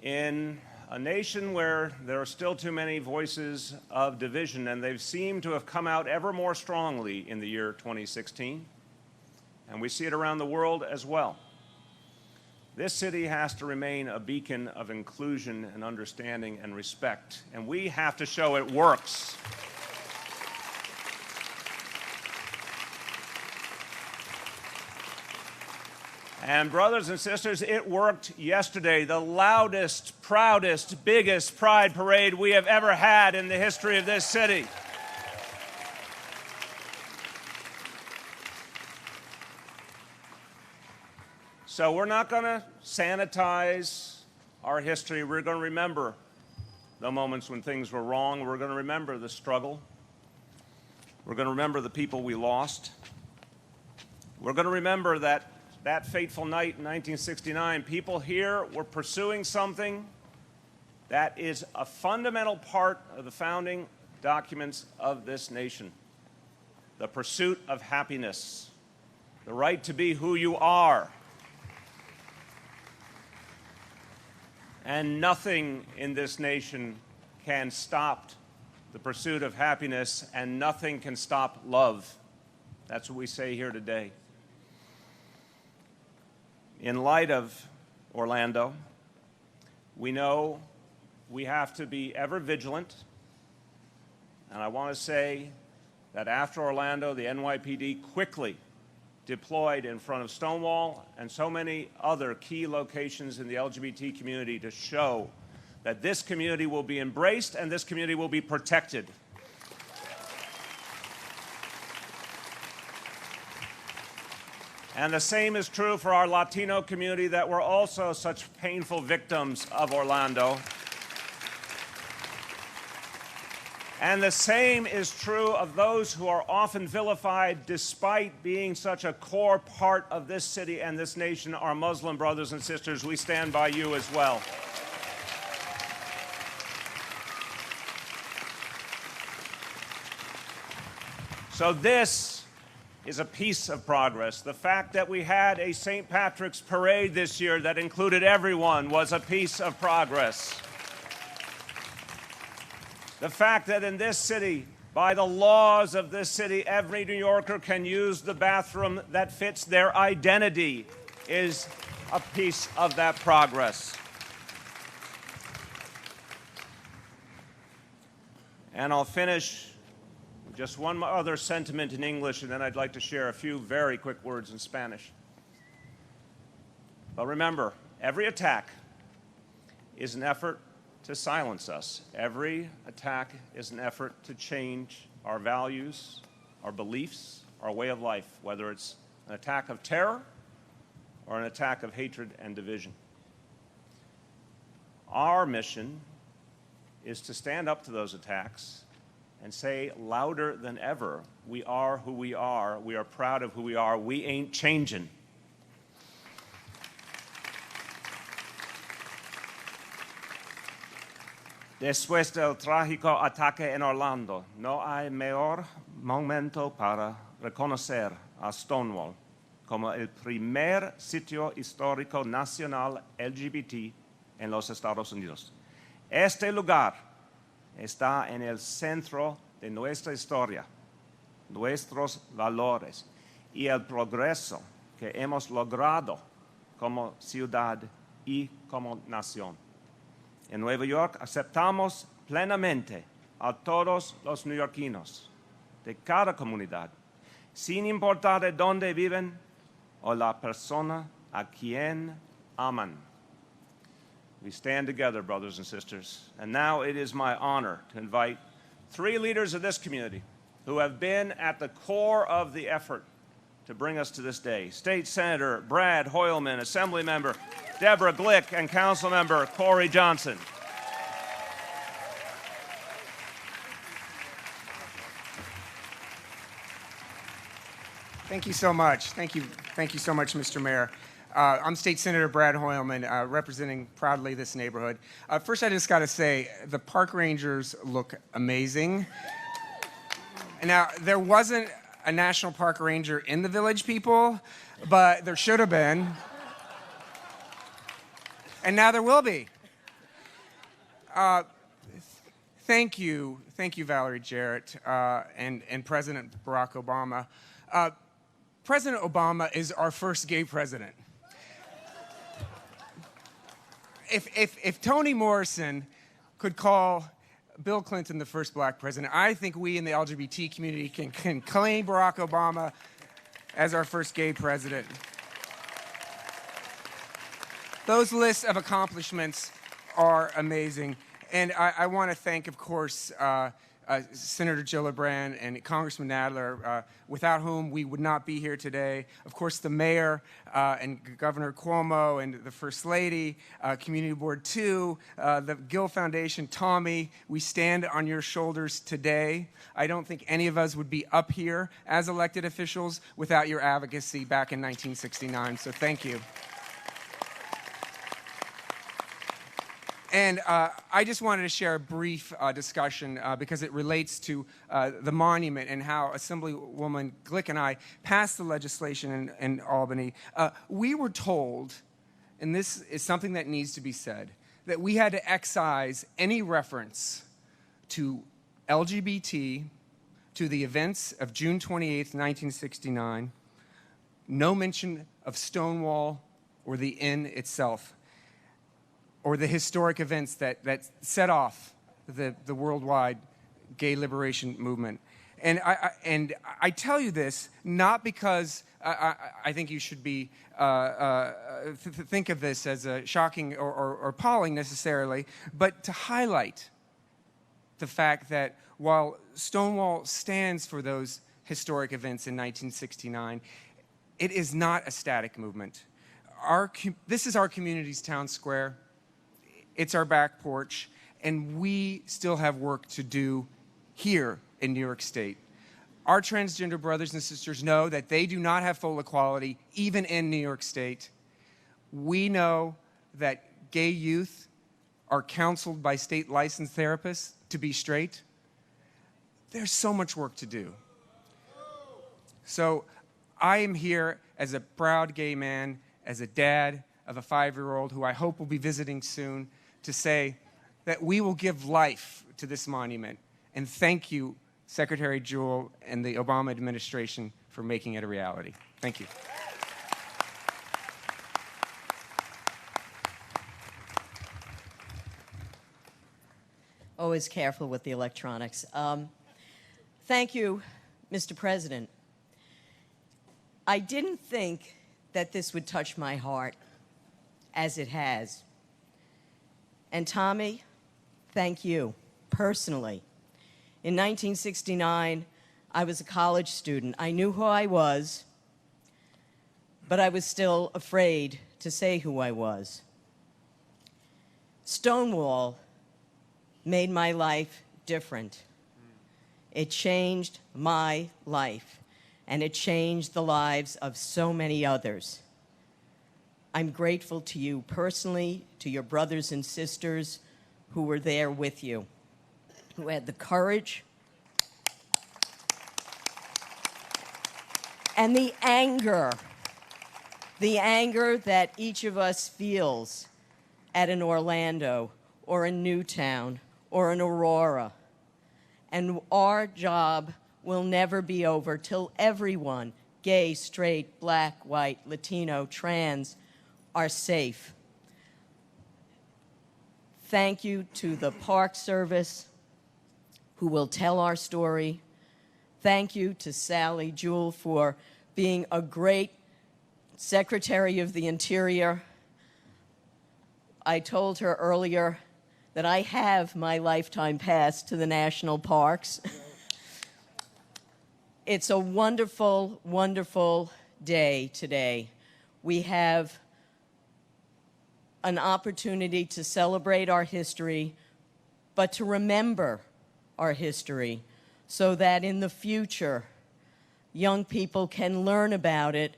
Speaker 10: in a nation where there are still too many voices of division, and they've seemed to have come out ever more strongly in the year 2016, and we see it around the world as well. This city has to remain a beacon of inclusion and understanding and respect, and we have to show it works. And brothers and sisters, it worked yesterday. The loudest, proudest, biggest pride parade we have ever had in the history of this city. So we're not going to sanitize our history. We're going to remember the moments when things were wrong. We're going to remember the struggle. We're going to remember the people we lost. We're going to remember that fateful night in 1969, people here were pursuing something that is a fundamental part of the founding documents of this nation: the pursuit of happiness, the right to be who you are. And nothing in this nation can stop the pursuit of happiness, and nothing can stop love. That's what we say here today. In light of Orlando, we know we have to be ever vigilant. And I want to say that after Orlando, the NYPD quickly deployed in front of Stonewall and so many other key locations in the LGBT community to show that this community will be embraced and this community will be protected. And the same is true for our Latino community that were also such painful victims of Orlando. And the same is true of those who are often vilified despite being such a core part of this city and this nation, our Muslim brothers and sisters. We stand by you as well. So this is a piece of progress. The fact that we had a St. Patrick's parade this year that included everyone was a piece of progress. The fact that in this city, by the laws of this city, every New Yorker can use the bathroom that fits their identity is a piece of that progress. And I'll finish with just one other sentiment in English, and then I'd like to share a few very quick words in Spanish. But remember, every attack is an effort to silence us. Every attack is an effort to change our values, our beliefs, our way of life, whether it's an attack of terror or an attack of hatred and division. Our mission is to stand up to those attacks and say louder than ever, we are who we are proud of who we are, we ain't changing. Después del trágico ataque en Orlando, no hay mejor momento para reconocer a Stonewall como el primer sitio histórico nacional LGBT en los Estados Unidos. Este lugar está en el centro de nuestra historia, nuestros valores y el progreso que hemos logrado como ciudad y como nación. En Nueva York aceptamos plenamente a todos los neoyorquinos de cada comunidad, sin importar de dónde viven o la persona a quien aman. We stand together, brothers and sisters. And now it is my honor to invite three leaders of this community who have been at the core of the effort to bring us to this day. State Senator Brad Hoylman, Assembly Member Deborah Glick, and Council Member Corey Johnson.
Speaker 11: Thank you so much. Thank you so much, Mr. Mayor. I'm State Senator Brad Hoylman, representing proudly this neighborhood. First, I just got to say, the park rangers look amazing. Now, there wasn't a National Park Ranger in the Village People, but there should have been. And now there will be. Thank you, Valerie Jarrett, and President Barack Obama. President Obama is our first gay president. If Toni Morrison could call Bill Clinton the first black president, I think we in the LGBT community can claim Barack Obama as our first gay president. Those lists of accomplishments are amazing. And I want to thank, of course, Senator Gillibrand and Congressman Nadler, without whom we would not be here today. Of course, the mayor and Governor Cuomo and the First Lady, Community Board 2, the Gill Foundation, Tommy, we stand on your shoulders today. I don't think any of us would be up here as elected officials without your advocacy back in 1969, so thank you. And I just wanted to share a brief discussion because it relates to the monument and how Assemblywoman Glick and I passed the legislation in Albany. We were told, and this is something that needs to be said, that we had to excise any reference to LGBT, to the events of June 28th, 1969, no mention of Stonewall or the Inn itself, or the historic events that set off the worldwide gay liberation movement. And I tell you this not because I think you should be think of this as a shocking or appalling necessarily, but to highlight the fact that while Stonewall stands for those historic events in 1969, it is not a static movement. This is our community's town square. It's our back porch, and we still have work to do here in New York State. Our transgender brothers and sisters know that they do not have full equality, even in New York State. We know that gay youth are counseled by state licensed therapists to be straight. There's so much work to do. So I am here as a proud gay man, as a dad of a 5-year-old who I hope will be visiting soon, to say that we will give life to this monument. And thank you, Secretary Jewell and the Obama administration, for making it a reality. Thank you.
Speaker 12: Always careful with the electronics. Thank you, Mr. President. I didn't think that this would touch my heart, as it has. And Tommy, thank you, personally. In 1969, I was a college student. I knew who I was, but I was still afraid to say who I was. Stonewall made my life different. It changed my life, and it changed the lives of so many others. I'm grateful to you personally, to your brothers and sisters who were there with you, who had the courage and the anger that each of us feels at an Orlando or a Newtown or an Aurora. And our job will never be over till everyone, gay, straight, black, white, Latino, trans, are safe. Thank you to the Park Service, who will tell our story. Thank you to Sally Jewell for being a great Secretary of the Interior. I told her earlier that I have my lifetime pass to the national parks. It's a wonderful, wonderful day today. We have an opportunity to celebrate our history, but to remember our history so that in the future, young people can learn about it,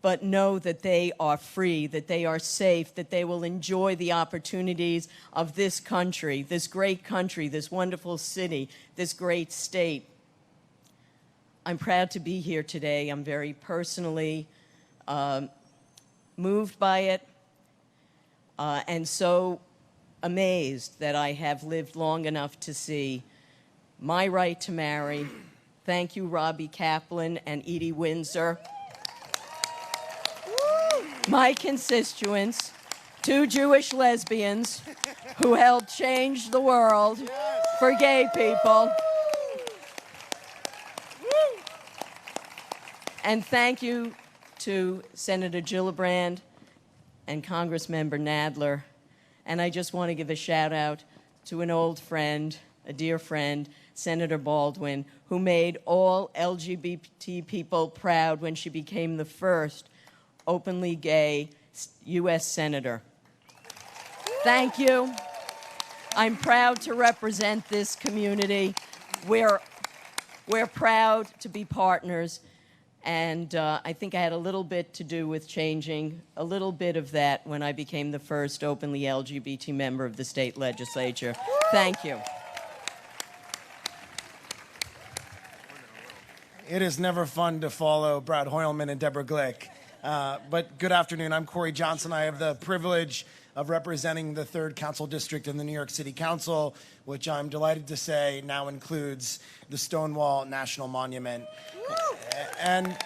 Speaker 12: but know that they are free, that they are safe, that they will enjoy the opportunities of this country, this great country, this wonderful city, this great state. I'm proud to be here today. I'm very personally moved by it, and so amazed that I have lived long enough to see my right to marry. Thank you, Robbie Kaplan and Edie Windsor. My constituents, 2 Jewish lesbians who helped change the world for gay people. And thank you to Senator Gillibrand and Congressmember Nadler. And I just want to give a shout out to an old friend, a dear friend, Senator Baldwin, who made all LGBT people proud when she became the first openly gay U.S. Senator. Thank you. I'm proud to represent this community. We're proud to be partners, and I think I had a little bit to do with changing a little bit of that when I became the first openly LGBT member of the state legislature. Thank you.
Speaker 13: It is never fun to follow Brad Hoylman and Deborah Glick. But good afternoon. I'm Corey Johnson. I have the privilege of representing the 3rd Council District in the New York City Council, which I'm delighted to say now includes the Stonewall National Monument. And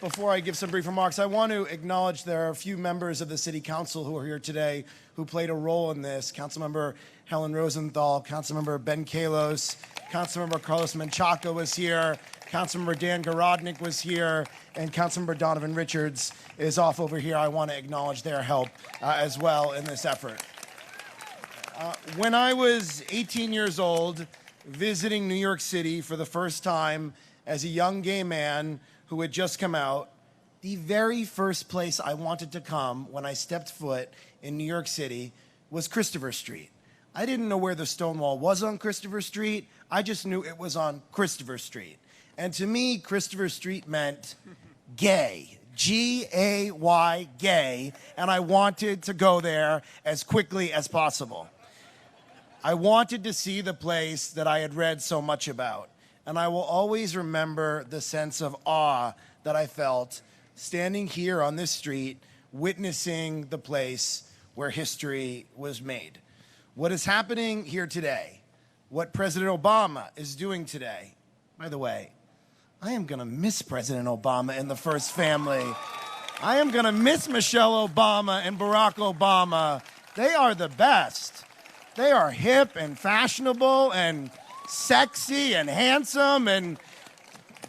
Speaker 13: before I give some brief remarks, I want to acknowledge there are a few members of the City Council who are here today who played a role in this. Councilmember Helen Rosenthal, Councilmember Ben Kalos, Councilmember Carlos Menchaca was here, Councilmember Dan Garodnik was here, and Councilmember Donovan Richards is off over here. I want to acknowledge their help as well in this effort. When I was 18 years old, visiting New York City for the first time as a young gay man who had just come out, the very first place I wanted to come when I stepped foot in New York City was Christopher Street. I didn't know where the Stonewall was on Christopher Street. I just knew it was on Christopher Street. And to me, Christopher Street meant gay, G-A-Y, gay, and I wanted to go there as quickly as possible. I wanted to see the place that I had read so much about. and I will always remember the sense of awe that I felt standing here on this street, witnessing the place where history was made. What is happening here today, what President Obama is doing today, by the way, I am going to miss President Obama in the first family. I am going to miss Michelle Obama and Barack Obama. They are the best. They are hip and fashionable and sexy and handsome, and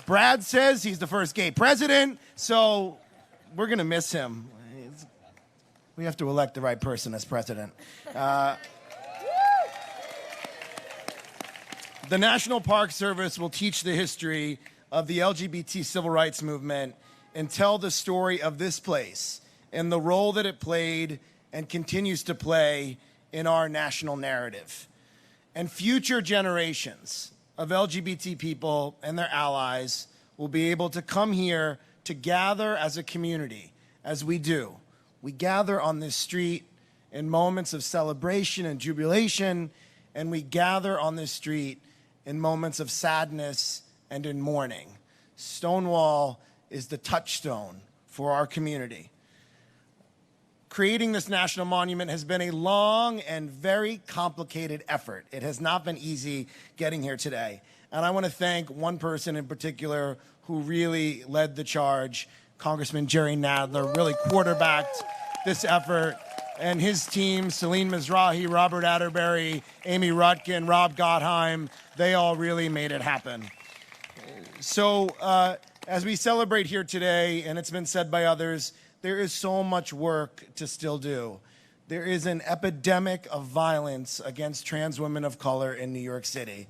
Speaker 13: Brad says he's the first gay president, so we're going to miss him. We have to elect the right person as president. The National Park Service will teach the history of the LGBT civil rights movement and tell the story of this place and the role that it played and continues to play in our national narrative. And future generations of LGBT people and their allies will be able to come here to gather as a community, as we do. We gather on this street in moments of celebration and jubilation, and we gather on this street in moments of sadness and in mourning. Stonewall is the touchstone for our community. Creating this national monument has been a long and very complicated effort. It has not been easy getting here today. And I want to thank one person in particular who really led the charge. Congressman Jerry Nadler really quarterbacked this effort, and his team, Celine Mizrahi, Robert Atterbury, Amy Rutkin, Rob Gottheim, they all really made it happen. So as we celebrate here today, and it's been said by others, there is so much work to still do. There is an epidemic of violence against trans women of color in New York City.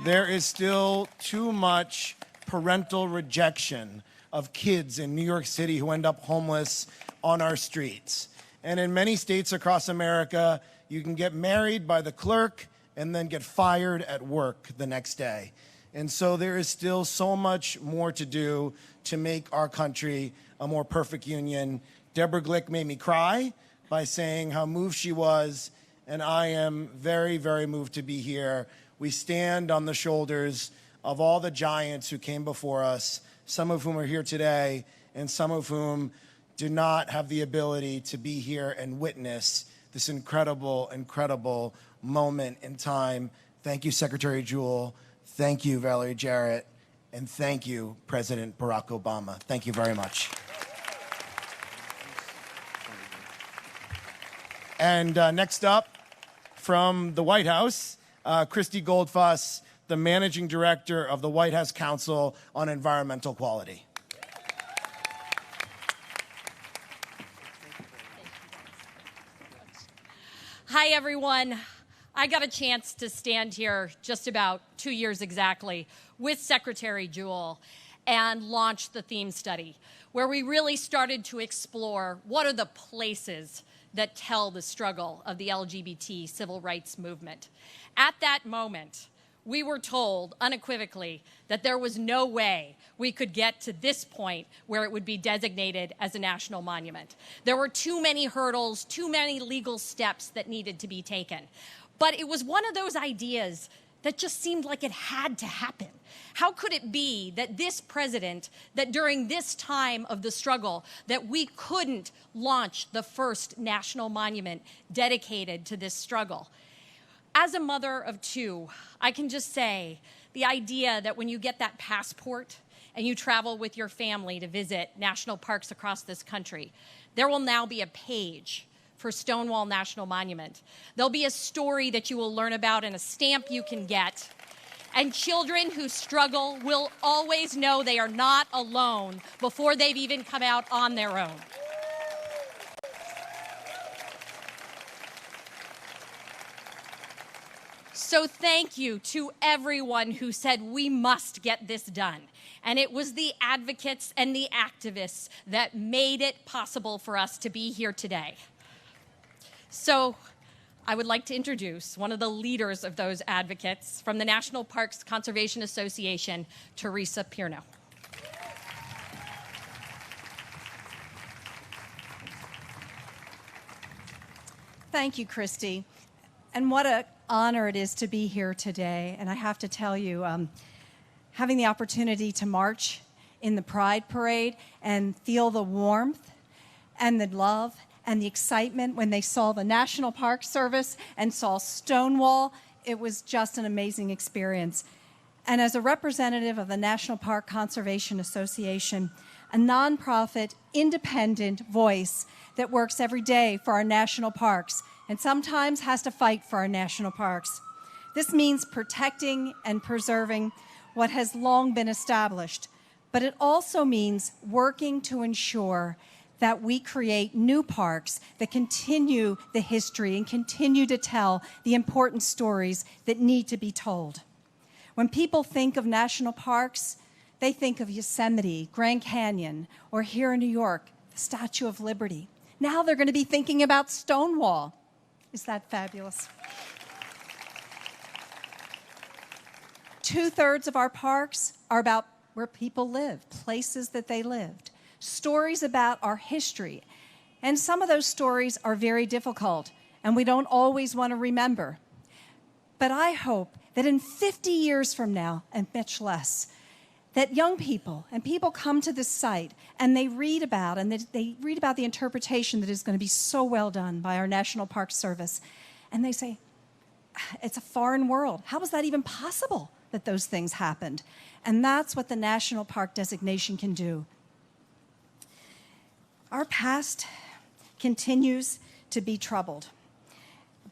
Speaker 13: There is still too much parental rejection of kids in New York City who end up homeless on our streets. And in many states across America, you can get married by the clerk and then get fired at work the next day. And so there is still so much more to do to make our country a more perfect union. Deborah Glick made me cry by saying how moved she was, and I am very, very moved to be here. We stand on the shoulders of all the giants who came before us, some of whom are here today, and some of whom do not have the ability to be here and witness this incredible, incredible moment in time. Thank you, Secretary Jewell. Thank you, Valerie Jarrett. And thank you, President Barack Obama. Thank you very much. And next up, from the White House, Christy Goldfuss, the Managing Director of the White House Council on Environmental Quality.
Speaker 14: Hi, everyone. I got a chance to stand here just about 2 years exactly with Secretary Jewell and launch the theme study, where we really started to explore what are the places that tell the struggle of the LGBT civil rights movement. At that moment, we were told unequivocally that there was no way we could get to this point where it would be designated as a national monument. There were too many hurdles, too many legal steps that needed to be taken. But it was one of those ideas that just seemed like it had to happen. How could it be that this president, that during this time of the struggle, that we couldn't launch the first national monument dedicated to this struggle? As a mother of two, I can just say the idea that when you get that passport and you travel with your family to visit national parks across this country, there will now be a page for Stonewall National Monument. There'll be a story that you will learn about and a stamp you can get. And children who struggle will always know they are not alone before they've even come out on their own. So thank you to everyone who said we must get this done. And it was the advocates and the activists that made it possible for us to be here today. So I would like to introduce one of the leaders of those advocates from the National Parks Conservation Association, Teresa Pierno.
Speaker 15: Thank you, Christy. And what an honor it is to be here today. And I have to tell you, having the opportunity to march in the Pride Parade and feel the warmth and the love and the excitement when they saw the National Park Service and saw Stonewall. It was just an amazing experience. And as a representative of the National Park Conservation Association, a nonprofit, independent voice that works every day for our national parks and sometimes has to fight for our national parks. This means protecting and preserving what has long been established, but it also means working to ensure that we create new parks that continue the history and continue to tell the important stories that need to be told. When people think of national parks, they think of Yosemite, Grand Canyon, or here in New York, the Statue of Liberty. Now they're going to be thinking about Stonewall. Is that fabulous? 2/3 of our parks are about where people live, places that they lived, stories about our history. And some of those stories are very difficult, and we don't always want to remember. But I hope that in 50 years from now, and much less, that young people and people come to this site and they read about the interpretation that is going to be so well done by our National Park Service, and they say, it's a foreign world. How was that even possible that those things happened? And that's what the National Park designation can do. Our past continues to be troubled,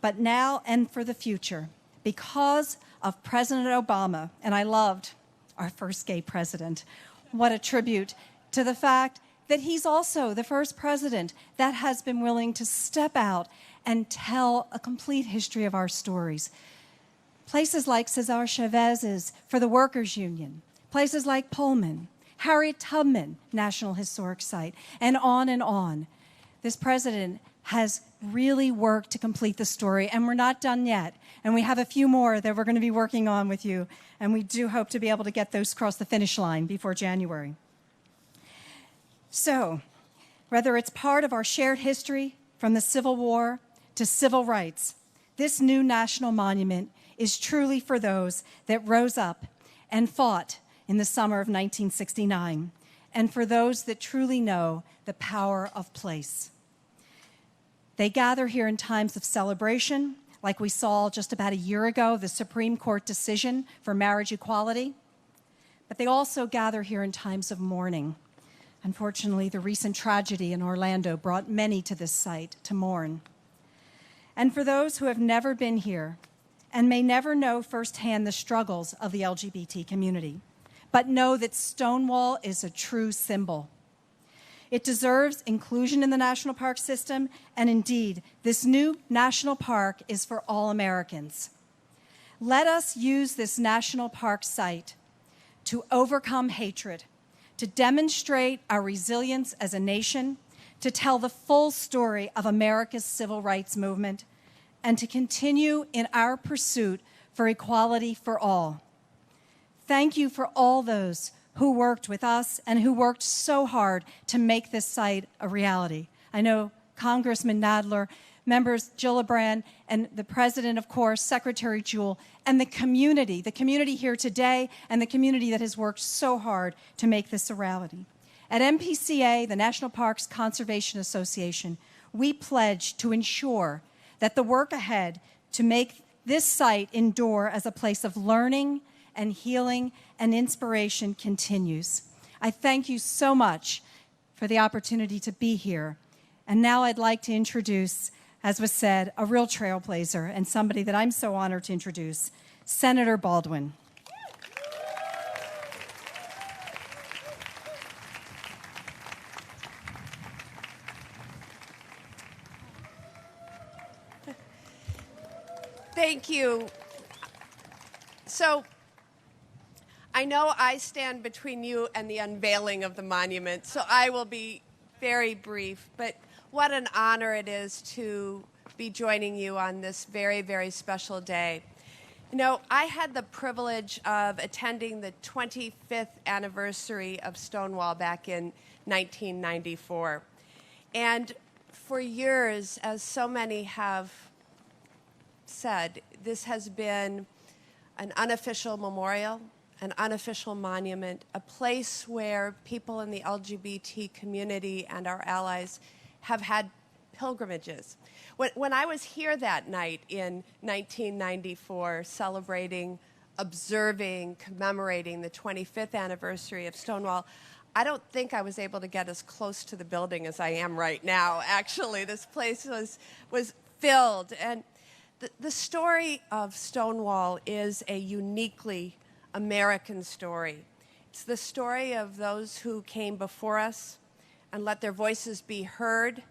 Speaker 15: but now and for the future, because of President Obama, and I loved our first gay president. What a tribute to the fact that he's also the first president that has been willing to step out and tell a complete history of our stories. Places like Cesar Chavez's for the Workers' Union, places like Pullman, Harriet Tubman National Historic Site, and on and on. This president has really worked to complete the story, and we're not done yet. And we have a few more that we're going to be working on with you, and we do hope to be able to get those across the finish line before January. So, whether it's part of our shared history from the Civil War to civil rights, this new national monument is truly for those that rose up and fought in the summer of 1969, and for those that truly know the power of place. They gather here in times of celebration, like we saw just about a year ago, the Supreme Court decision for marriage equality, but they also gather here in times of mourning. Unfortunately, the recent tragedy in Orlando brought many to this site to mourn. And for those who have never been here and may never know firsthand the struggles of the LGBT community, but know that Stonewall is a true symbol. It deserves inclusion in the national park system, and indeed, this new national park is for all Americans. Let us use this national park site to overcome hatred, to demonstrate our resilience as a nation, to tell the full story of America's civil rights movement, and to continue in our pursuit for equality for all. Thank you for all those who worked with us and who worked so hard to make this site a reality. I know Congressman Nadler, members Gillibrand, and the President, of course, Secretary Jewell, and the community here today, and the community that has worked so hard to make this a reality. At NPCA, the National Parks Conservation Association, we pledge to ensure that the work ahead to make this site endure as a place of learning and healing and inspiration continues. I thank you so much for the opportunity to be here. And now I'd like to introduce, as was said, a real trailblazer and somebody that I'm so honored to introduce, Senator Baldwin.
Speaker 16: Thank you. So, I know I stand between you and the unveiling of the monument, so I will be very brief, but what an honor it is to be joining you on this very, very special day. You know, I had the privilege of attending the 25th anniversary of Stonewall back in 1994. And for years, as so many have said, this has been an unofficial memorial, an unofficial monument, a place where people in the LGBT community and our allies have had pilgrimages. When I was here that night in 1994, celebrating, observing, commemorating the 25th anniversary of Stonewall, I don't think I was able to get as close to the building as I am right now. Actually, this place was filled. And the story of Stonewall is a uniquely American story. It's the story of those who came before us and let their voices be heard.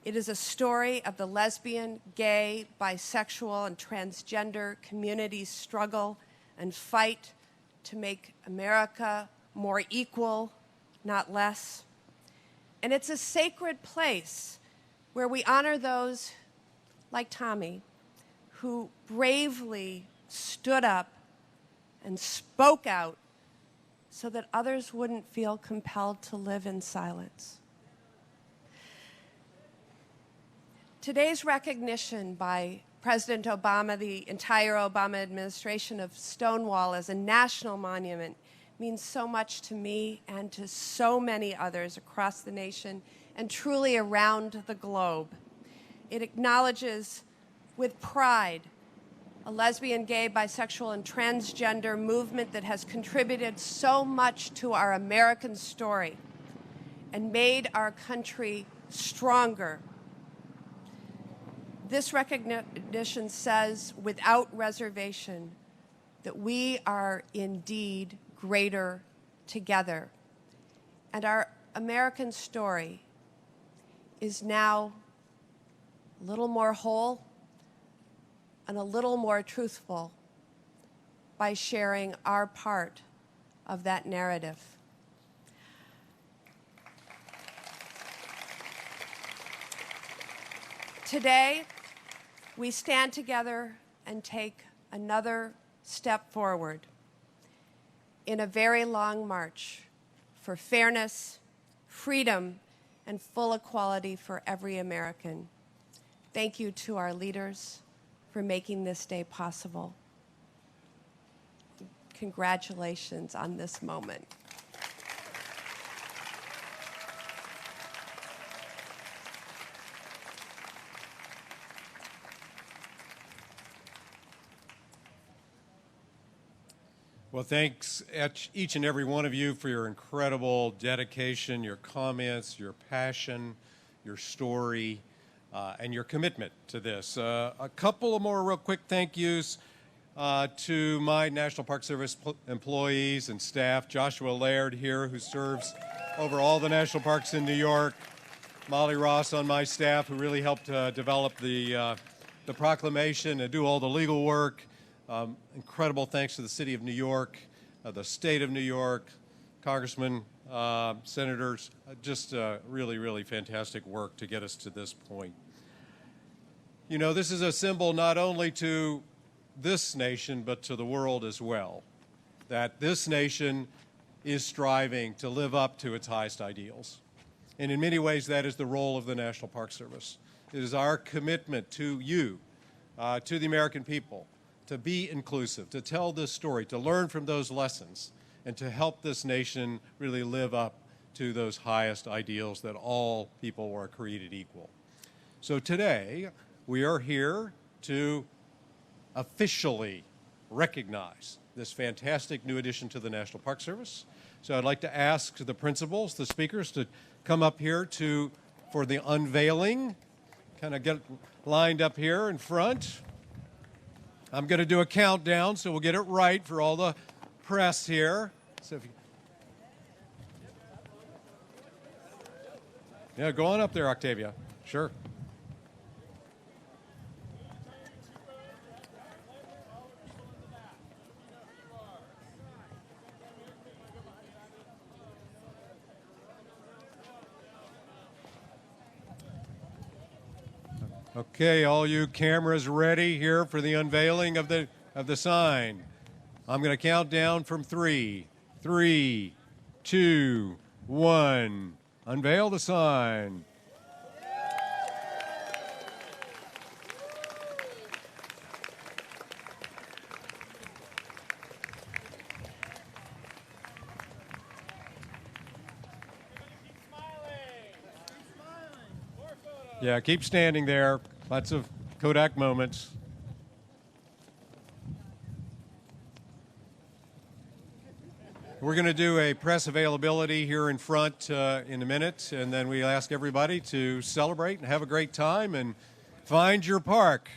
Speaker 16: It is a story of the lesbian, gay, bisexual, and transgender communities' struggle and fight to make America more equal, not less. And it's a sacred place where we honor those like Tommy who bravely stood up and spoke out so that others wouldn't feel compelled to live in silence. Today's recognition by President Obama, the entire Obama administration, of Stonewall as a national monument means so much to me and to so many others across the nation and truly around the globe. It acknowledges with pride a lesbian, gay, bisexual, and transgender movement that has contributed so much to our American story and made our country stronger. This recognition says without reservation that we are indeed greater together. And our American story is now a little more whole and a little more truthful by sharing our part of that narrative. Today, we stand together and take another step forward in a very long march for fairness, freedom, and full equality for every American. Thank you to our leaders for making this day possible. Congratulations on this moment.
Speaker 1: Well, thanks each and every one of you for your incredible dedication, your comments, your passion, your story, and your commitment to this. A couple of more real quick thank yous to my National Park Service employees and staff. Joshua Laird here, who serves over all the national parks in New York. Molly Ross on my staff, who really helped develop the proclamation and do all the legal work. Incredible thanks to the City of New York, the State of New York, Congressmen, Senators. Just really, really fantastic work to get us to this point. You know, this is a symbol not only to this nation, but to the world as well, that this nation is striving to live up to its highest ideals. And in many ways, that is the role of the National Park Service. It is our commitment to you, to the American people, to be inclusive, to tell this story, to learn from those lessons, and to help this nation really live up to those highest ideals that all people are created equal. So today, we are here to officially recognize this fantastic new addition to the National Park Service. So I'd like to ask the principals, the speakers, to come up here for the unveiling. Kind of get lined up here in front. I'm going to do a countdown, so we'll get it right for all the press here. So if you... Yeah, go on up there, Octavia. Sure. Okay, all you cameras ready here for the unveiling of the sign. I'm going to count down from 3. 3, 2, 1. Unveil the sign. Yeah, keep standing there. Lots of Kodak moments. We're going to do a press availability here in front in a minute, and then we ask everybody to celebrate and have a great time and find your park.